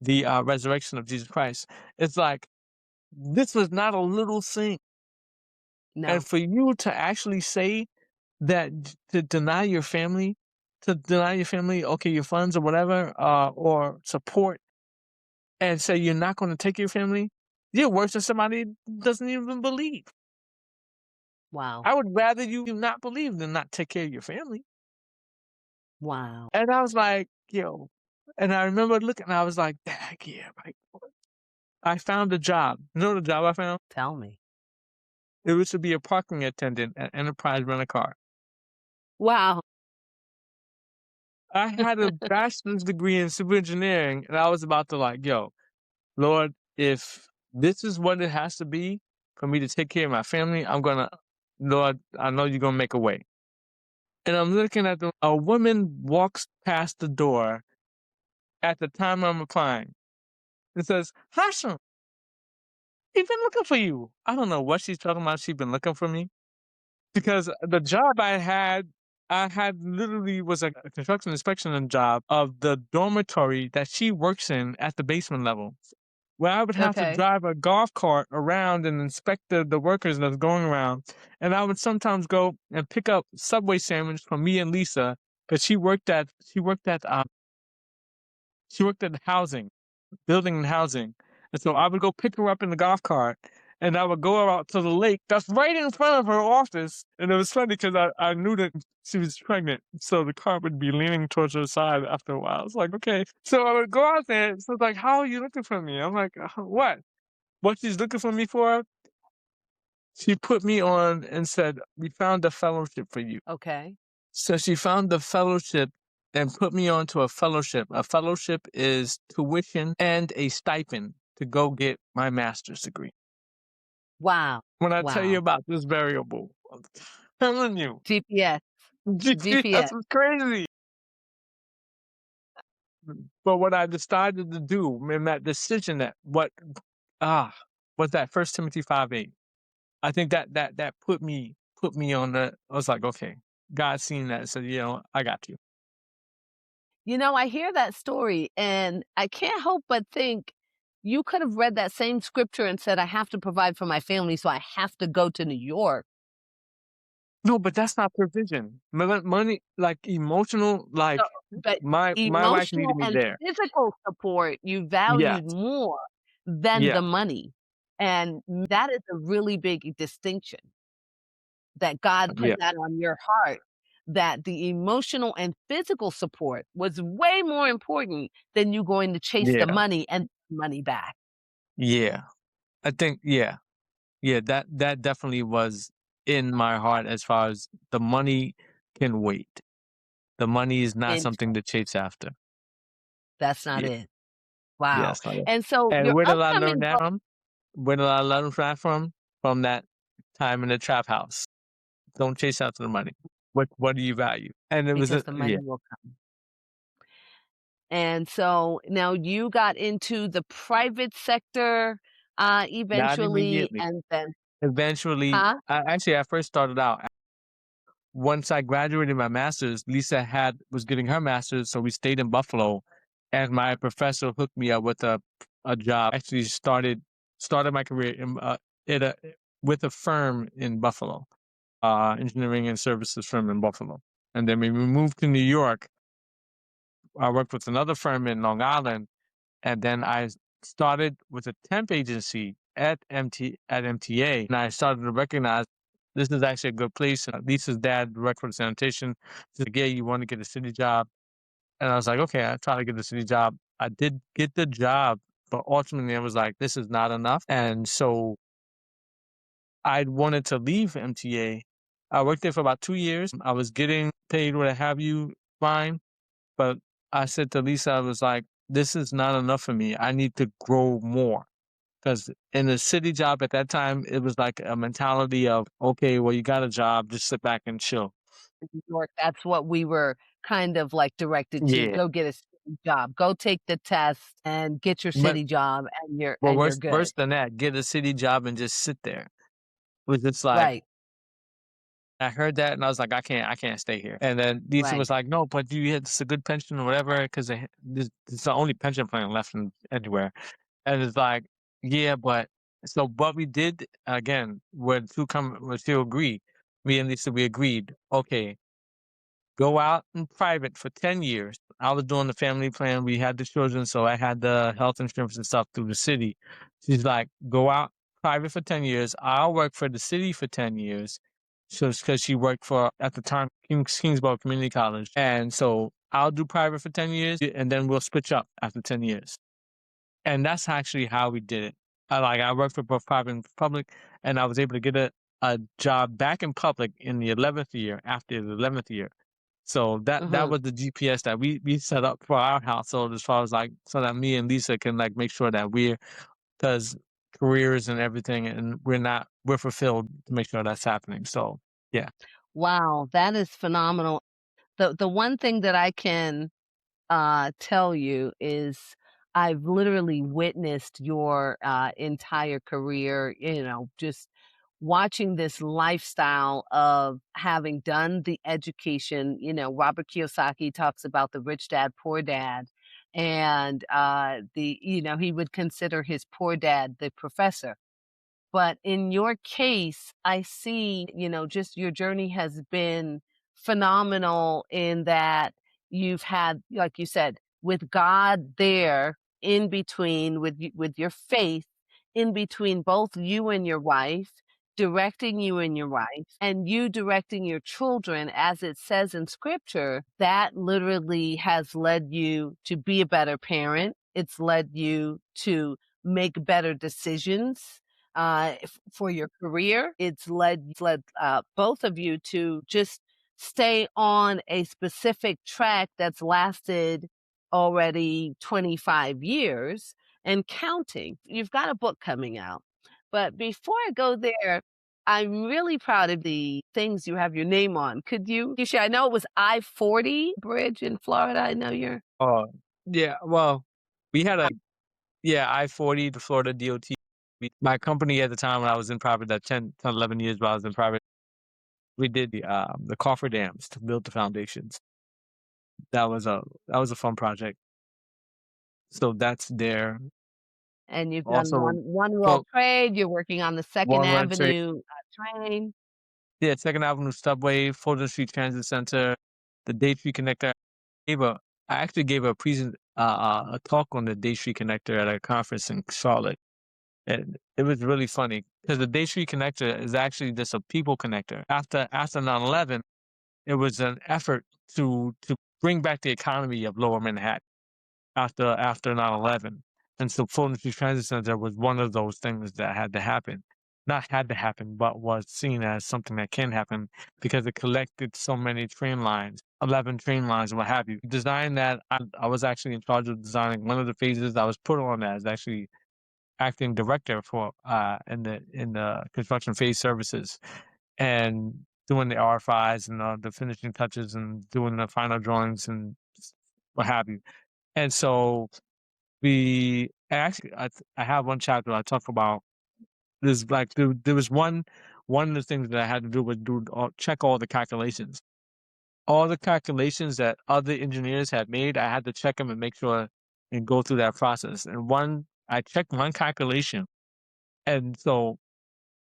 the resurrection of Jesus Christ. It's like, this was not a little thing. And no. for you to actually say that to deny your family, okay, your funds or whatever, or support, and say you're not going to take your family, you're worse than somebody who doesn't even believe. Wow. I would rather you not believe than not take care of your family. Wow. And I was like, yo, and I remember looking, I was like, "Dag, yeah, like, I found a job. You know the job I found? Tell me. It was to be a parking attendant at Enterprise Rent a Car. Wow. I had a bachelor's degree in civil engineering, and I was about to like, yo, Lord, if this is what it has to be for me to take care of my family, Lord, I know you're gonna make a way. And I'm looking at a woman walks past the door at the time I'm applying. It says, Hashim, he's been looking for you. I don't know what she's talking about. She's been looking for me. Because the job I had literally was a construction inspection job of the dormitory that she works in at the basement level, where I would have to Okay. drive a golf cart around and inspect the workers that's going around. And I would sometimes go and pick up Subway sandwich from me and Lisa because she worked at housing, building and housing. And so I would go pick her up in the golf cart and I would go out to the lake that's right in front of her office. And it was funny because I knew that she was pregnant. So the car would be leaning towards her side after a while. I was like, okay. So I would go out there. So it's like, how are you looking for me? I'm like, what? What she's looking for me for? She put me on and said, we found a fellowship for you. Okay. So she found the fellowship and put me onto a fellowship. A fellowship is tuition and a stipend to go get my master's degree. Wow. When I tell you Wow. about this variable, I'm telling you, GPS. GPS GPS. is crazy. But what I decided to do in that decision that ah was that First Timothy 5:8. I think that put me on the. I was like, okay, God seen that, so I got you. I hear that story, and I can't help but think you could have read that same scripture and said, "I have to provide for my family, so I have to go to New York." No, but that's not provision. Money, like emotional, So, like but my wife emotional needed me and there. physical support you valued Yes, more than yeah, the money, and that is a really big distinction that God put yeah, that on your heart, that the emotional and physical support was way more important than you going to chase the yeah, money and money back. yeah. I think, yeah, yeah. That definitely was in my heart as far as the money can wait. The money is not And something to chase after. that's not Yeah, it. Wow. yes. I know. And so And your where did I learn upcoming that book from? Where did I learn that from? From that time in the trap house. Don't chase after the money. What do you value? And it was because the yeah, money will come. And so now you got into the private sector, not eventually, immediately. and then Eventually, huh? I first started out once I graduated my master's. Lisa had was getting her master's, so we stayed in Buffalo, and my professor hooked me up with a job. Actually, started my career at a with a firm in Buffalo, engineering and services firm in Buffalo, and then when we moved to New York, I worked with another firm in Long Island. And then I started with a temp agency at MTA, and I started to recognize this is actually a good place. Lisa's dad worked for the sanitation. She's like, "Yeah, you want to get a city job?" And I was like, "Okay, I try to get a city job." I did get the job, but ultimately I was like, "This is not enough." And so I wanted to leave MTA. I worked there for about 2 years. I was getting paid what have you, fine. But I said to Lisa, I was like, "This is not enough for me. I need to grow more." Because in the city job at that time, it was like a mentality of, "Okay, well, you got a job, just sit back and chill." New York, that's what we were kind of like directed to Yeah. go get a city job, go take the test and get your But city job and you're well, good. worse than that, get a city job and just sit there. It was just like, Right, I heard that and I was like, I can't stay here." And then Lisa right. was like, "No, but you had this a good pension or whatever, because this it's the only pension plan left anywhere." And it's like, yeah, but we did again, we still agree. Me and Lisa, we agreed, okay, go out in private for 10 years. I was doing the family plan. We had the children, so I had the health insurance and stuff through the city. She's like, go out private for 10 years. I'll work for the city for 10 years. So it's because she worked for, at the time, Kingsborough Community College. And so I'll do private for 10 years and then we'll switch up after 10 years. And that's actually how we did it. I worked for both private and public, and I was able to get a job back in public in the 11th year after the 11th year. So that Mhm. was the GPS that we set up for our household as far as like so that me and Lisa can like make sure that we're because careers and everything and we're fulfilled to make sure that's happening. So yeah. Wow, that is phenomenal. The one thing that I can tell you is I've literally witnessed your entire career, just watching this lifestyle of having done the education. Robert Kiyosaki talks about the rich dad, poor dad. And he would consider his poor dad the professor. But in your case, I see, just your journey has been phenomenal in that you've had, like you said, with God there in between with your faith in between both you and your wife, directing you and your wife, and you directing your children as it says in scripture, that literally has led you to be a better parent. It's led you to make better decisions for your career. It's led both of you to just stay on a specific track that's lasted already 25 years and counting. You've got a book coming out. But before I go there, I'm really proud of the things you have your name on. Could you share? I know it was I-40 bridge in Florida. I know you're Oh, Yeah, well, we had a yeah, I-40, the Florida DOT. My company at the time when I was in private, that 10, 11 years while I was in private, we did the coffer dams to build the foundations. That was a fun project. So that's there. And you've done Also, one World well, Trade, you're working on the Second one run train. Avenue, train. Yeah, Second Avenue Subway, Fulton Street Transit Center, the Day Street Connector. Gave a I actually gave a talk on the Day Street Connector at a conference in Charlotte. And it was really funny because the Day Street Connector is actually just a people connector. After 9/11, it was an effort to bring back the economy of Lower Manhattan after 9/11. And so Fulton Street Transit Center was one of those things that had to happen. Not had to happen, but was seen as something that can happen because it collected so many train lines, 11 train lines, and what have you. Design that, I was actually in charge of designing one of the phases. I was put on as actually acting director for in the construction phase services and doing the RFIs and the finishing touches and doing the final drawings and what have you. And so I have one chapter I talk about this. Like there was one of the things that I had to do was check all the calculations. All the calculations that other engineers had made, I had to check them and make sure and go through that process. And I checked one calculation, and so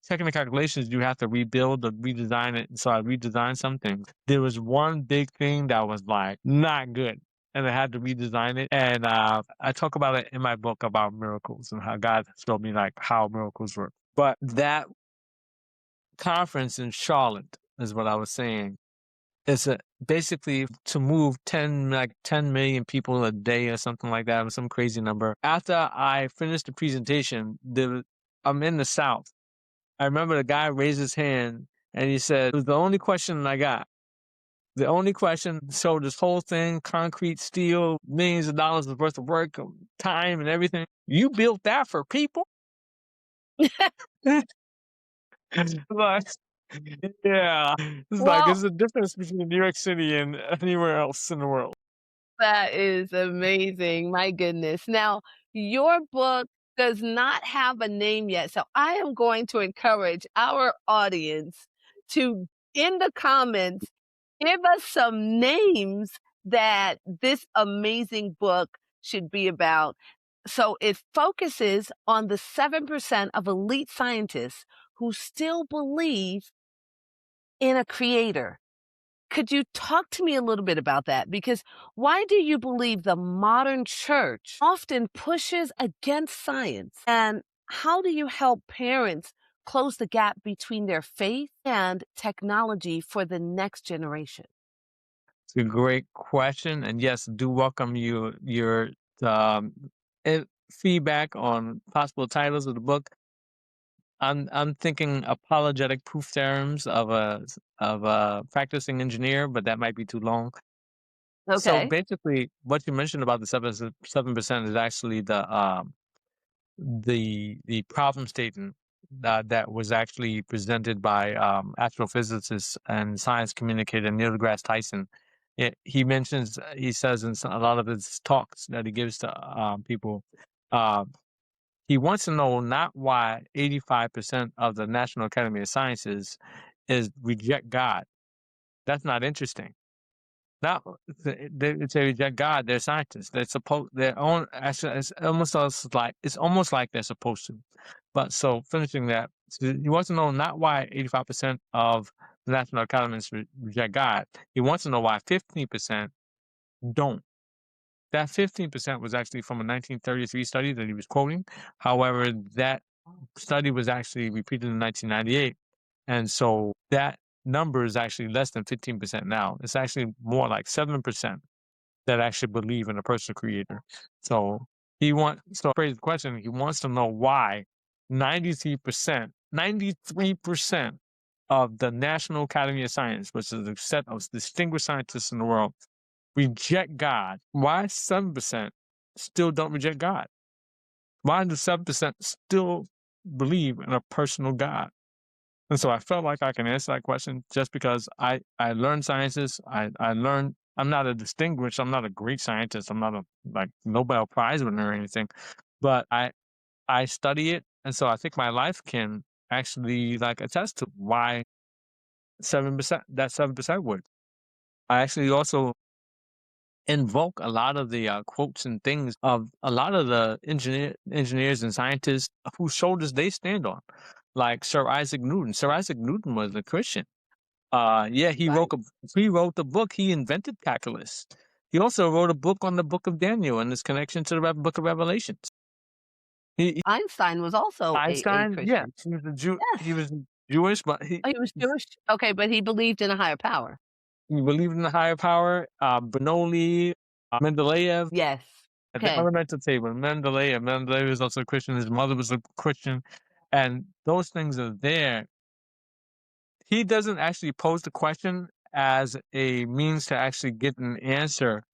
checking the calculations, you have to rebuild or redesign it. And so I redesigned some things. There was one big thing that was like not good, and I had to redesign it. And I talk about it in my book about miracles and how God showed me like how miracles work. But that conference in Charlotte is what I was saying. It's basically to move 10 million people a day or something like that, some crazy number. After I finished the presentation, I'm in the South. I remember the guy raised his hand and he said, "It was the only question I got. The only question." So this whole thing, concrete, steel, millions of dollars worth of work, time and everything. You built that for people? Like, yeah. It's like, Well, it's a difference between New York City and anywhere else in the world. that is amazing, my goodness. Now, your book does not have a name yet, so I am going to encourage our audience to, in the comments, give us some names that this amazing book should be about. So it focuses on the 7% of elite scientists who still believe in a creator. Could you talk to me a little bit about that? Because why do you believe the modern church often pushes against science? And how do you help parents close the gap between their faith and technology for the next generation? It's a great question. And yes, do welcome your um, feedback on possible titles of the book. I'm thinking apologetic proof theorems of a practicing engineer, but that might be too long. So Okay. basically, what you mentioned about the 7% is actually the problem statement that was actually presented by astrophysicist and science communicator Neil deGrasse Tyson. He says in a lot of his talks that he gives to people, uh, he wants to know not why 85% of the National Academy of Sciences is reject God. That's not interesting. Not they reject God. They're scientists. They're supposed their own. Actually, it's almost like they're supposed to. But so finishing that, so he wants to know not why 85% of the National Academies reject God. He wants to know why 15% don't. That 15% was actually from a 1933 study that he was quoting. However, that study was actually repeated in 1998. And so that number is actually less than 15% now. It's actually more like 7% that actually believe in a personal creator. So so phrase the question, he wants to know why 93% of the National Academy of Science, which is a set of distinguished scientists in the world, reject God. Why 7% still don't reject God? Why do 7% still believe in a personal God? And so I felt like I can answer that question just because I learned sciences. I learned I'm not a distinguished, I'm not a great scientist, I'm not a like Nobel Prize winner or anything, but I study it, and so I think my life can actually like attest to why 7% that 7% would. I actually also invoke a lot of the quotes and things of a lot of the engineers and scientists whose shoulders they stand on, like Sir Isaac Newton. Sir Isaac Newton was a Christian. Yeah, Right. he wrote the book. He invented calculus. He also wrote a book on the Book of Daniel and its connection to the Book of Revelations. Einstein was also a Einstein, yeah, Christian. he was a Jew. Yes. He was Jewish, but Oh, he was Jewish? Okay, but he believed in a higher power. he believed in the higher power. Bernoulli, Mendeleev, Yes. at the Okay. elemental table. Mendeleev was also a Christian. His mother was a Christian, and those things are there. He doesn't actually pose the question as a means to actually get an answer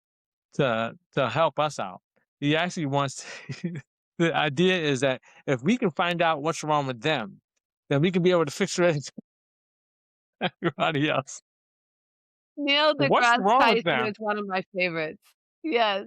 to help us out. He actually wants the idea is that if we can find out what's wrong with them, then we can be able to fix it everybody else. Neil What's deGrasse wrong with Tyson them? is one of my favorites. Yes.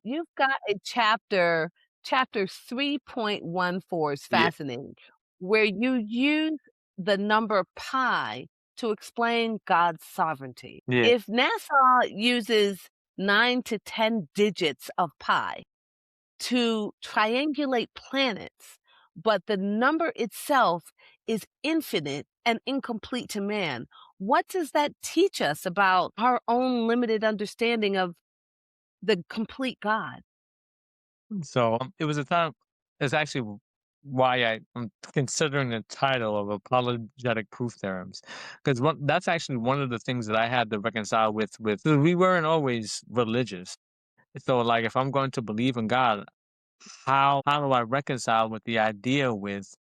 You've got a chapter 3.14 is Yeah, fascinating, where you use the number pi to explain God's sovereignty. yeah. If NASA uses 9 to 10 digits of pi to triangulate planets, but the number itself is infinite and incomplete to man, what does that teach us about our own limited understanding of the complete God? So it was a time. It's actually why I'm considering the title of apologetic proof theorems, because that's actually one of the things that I had to reconcile with. So we weren't always religious. So like, if I'm going to believe in God, how do I reconcile with the idea with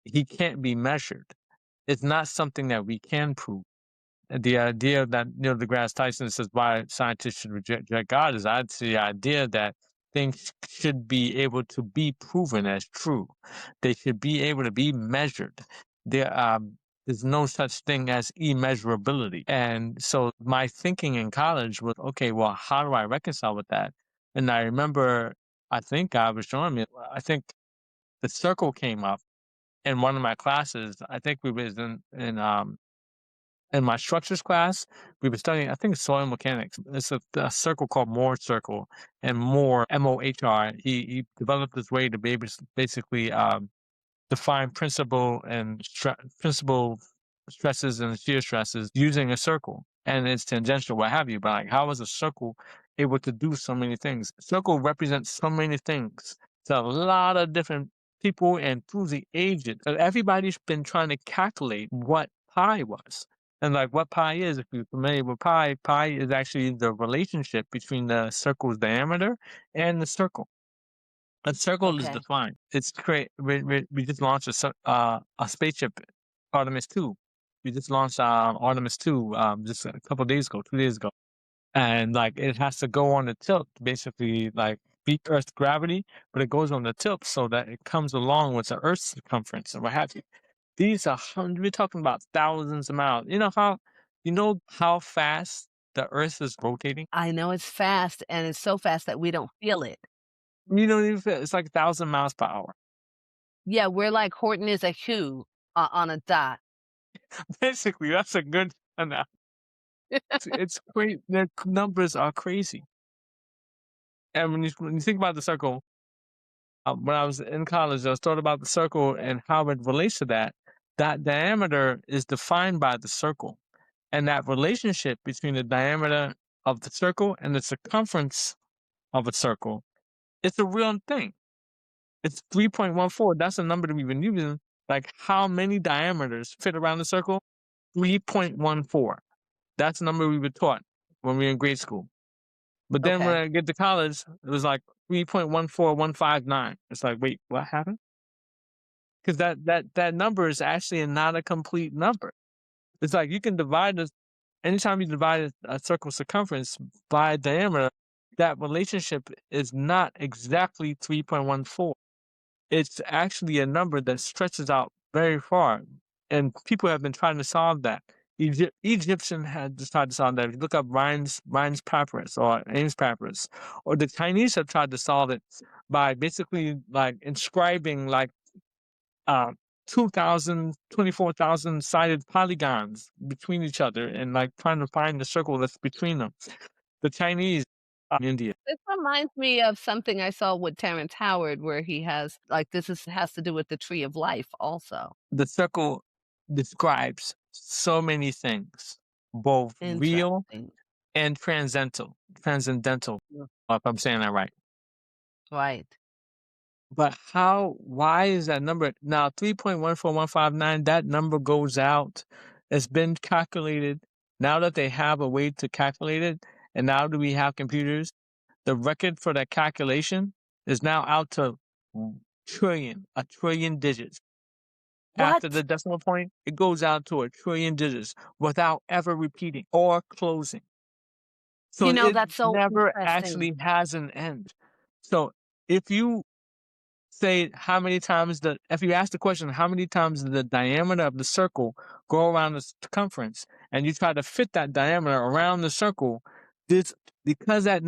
he can't be measured? It's not something that we can prove. The idea that Neil deGrasse Tyson says why scientists should reject God is I'd the idea that things should be able to be proven as true. They should be able to be measured. There's no such thing as immeasurability. And so my thinking in college was, okay, well, how do I reconcile with that? And I remember, I think God was showing me, I think the circle came up in one of my classes. I think we was in my structures class, we were studying, I think, soil mechanics. It's a circle called Mohr's circle, and Mohr, Mohr. He developed this way to be able to basically define principal stresses and shear stresses using a circle, and it's tangential, what have you. But like, how is a circle able to do so many things? Circle represents so many things to a lot of different people and through the ages. And everybody's been trying to calculate what pi was. And like what pi is, if you're familiar with pi is actually the relationship between the circle's diameter and the circle. A circle is Okay. defined. It's great. We just launched a spaceship, Artemis 2. We just launched Artemis 2 just a couple days ago, 2 days ago, and like it has to go on the tilt, basically like beat Earth's gravity, but it goes on the tilt so that it comes along with the Earth's circumference and what have you. These are we're talking about thousands of miles. You know how fast the Earth is rotating? I know it's fast, and it's so fast that we don't feel it. You don't even feel it's like 1,000 miles per hour. Yeah, we're like Horton is a Hugh on a dot. Basically, that's a good enough. It's great. The numbers are crazy. And when you think about the circle, when I was in college, I was taught about the circle and how it relates to that. That diameter is defined by the circle, and that relationship between the diameter of the circle and the circumference of a circle, it's a real thing. It's 3.14. That's a number that we've been using. Like how many diameters fit around the circle? 3.14. That's the number we were taught when we were in grade school. But then when Okay. I get to college, it was like 3.14159. It's like, wait, what happened? Because that number is actually not a complete number. It's like you can divide this anytime you divide a circle circumference by diameter, that relationship is not exactly 3.14. It's actually a number that stretches out very far. And people have been trying to solve that. Egyptian had tried to solve that. If you look up Rhine's papyrus or Ames papyrus, or the Chinese have tried to solve it by basically like inscribing like uh 2,000, 24,000 sided polygons between each other and like trying to find the circle that's between them. The Chinese in India. This reminds me of something I saw with Terrence Howard where he has like, has to do with the tree of life also. The circle describes so many things, both real Interesting. and transcendental, Yeah. if I'm saying that right. Right. But why is that number now 3.14159? That number goes out. It's been calculated. Now that they have a way to calculate it, and now that we have computers, the record for that calculation is now out to a trillion digits. After the What? decimal point, it goes out to a trillion digits without ever repeating or closing. So You know, it that's so never interesting. actually has an end. So if you say how many times if you ask the question, how many times the diameter of the circle go around the circumference, and you try to fit that diameter around the circle, because that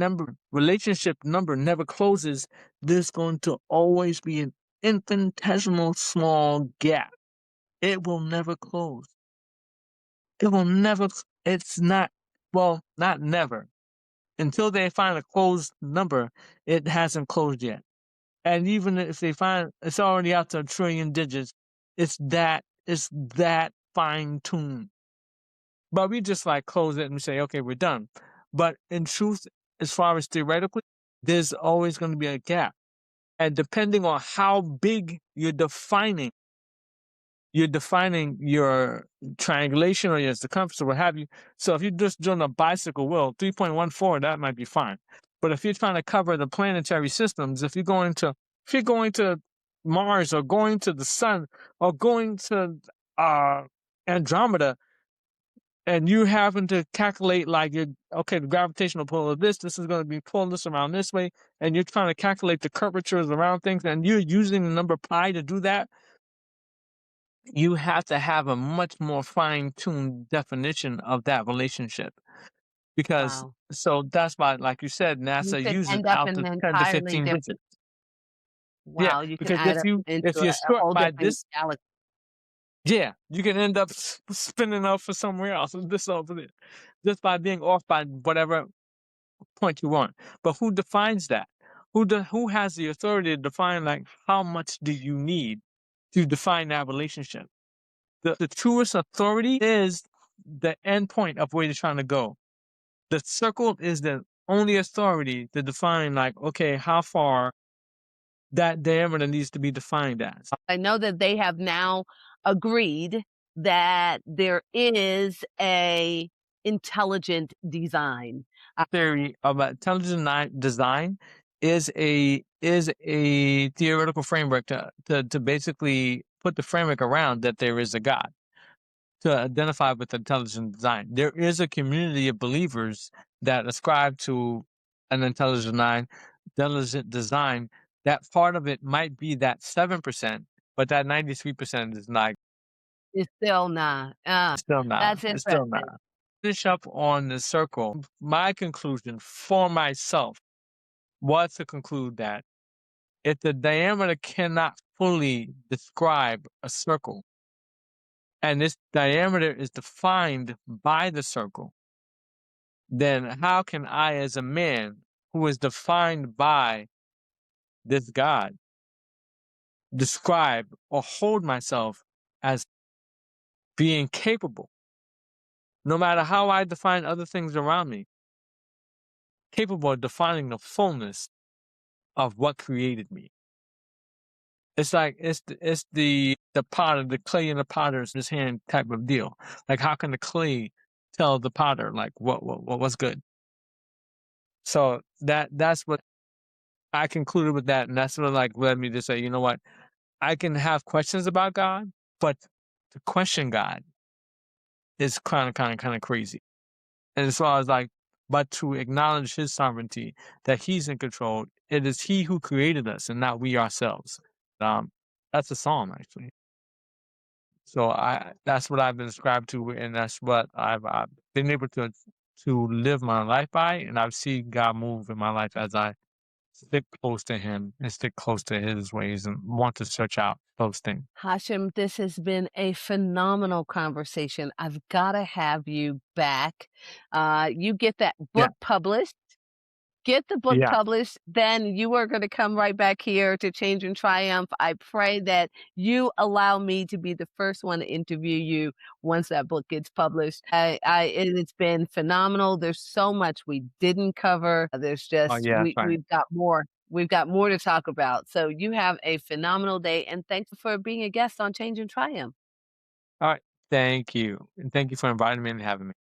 relationship number never closes, there's going to always be an infinitesimal small gap. It will never close. It will never, it's not, well, not never. Until they find a closed number, it hasn't closed yet. And even if they find it's already out to a trillion digits, it's that fine tuned. But we just like close it and say, okay, we're done. But in truth, as far as theoretically, there's always going to be a gap. And depending on how big you're defining your triangulation or your circumference or what have you. So if you're just doing a bicycle wheel, 3.14, that might be fine. But if you're trying to cover the planetary systems, if you're going to Mars or going to the sun or going to Andromeda, and you happen to calculate like the gravitational pull of this is going to be pulling this around this way, and you're trying to calculate the curvatures around things, and you're using the number pi to do that, you have to have a much more fine-tuned definition of that relationship. Because Wow. so that's why, like you said, You NASA could uses end up out in to an 10 to entirely 15 different digits. Yeah, wow, you can because add up if into you're a short whole by different this, galaxy. yeah, you can end up spinning off for somewhere else, and this over there, just by being off by whatever point you want. But who defines that? Who has the authority to define like how much do you need to define that relationship? The truest authority is the end point of where you're trying to go. The circle is the only authority to define, like, okay, how far that diameter needs to be defined as. I know that they have now agreed that there is a intelligent design. Theory of intelligent design is a theoretical framework to basically put the framework around that there is a God, to identify with intelligent design. There is a community of believers that ascribe to an intelligent design. That part of it might be that 7%, but that 93% is not. It's still not. Still not. That's It's still interesting. not. Finish up on the circle. My conclusion for myself was to conclude that if the diameter cannot fully describe a circle, and this diameter is defined by the circle, then how can I, as a man who is defined by this God, describe or hold myself as being capable, no matter how I define other things around me, capable of defining the fullness of what created me? It's like it's the potter, the clay in the potter's his hand type of deal. Like, how can the clay tell the potter like what's good? So that's what I concluded with that, and that's what like led me to say, you know what, I can have questions about God, but to question God is kind of crazy. And as far as like, but to acknowledge His sovereignty, that He's in control, it is He who created us and not we ourselves. Um, that's a psalm actually. So that's what I've been subscribed to, and that's what I've been able to live my life by, and I've seen God move in my life as I stick close to Him and stick close to His ways and want to search out those things. Hashim, this has been a phenomenal conversation. I've got to have you back. You get that Yeah, book published. Get the book yeah. published, then you are gonna come right back here to Change and Triumph. I pray that you allow me to be the first one to interview you once that book gets published. It's been phenomenal. There's so much we didn't cover. There's Oh, just yeah, that's right. we've got more. We've got more to talk about. So you have a phenomenal day, and thanks for being a guest on Change and Triumph. All right. Thank you, and thank you for inviting me and having me.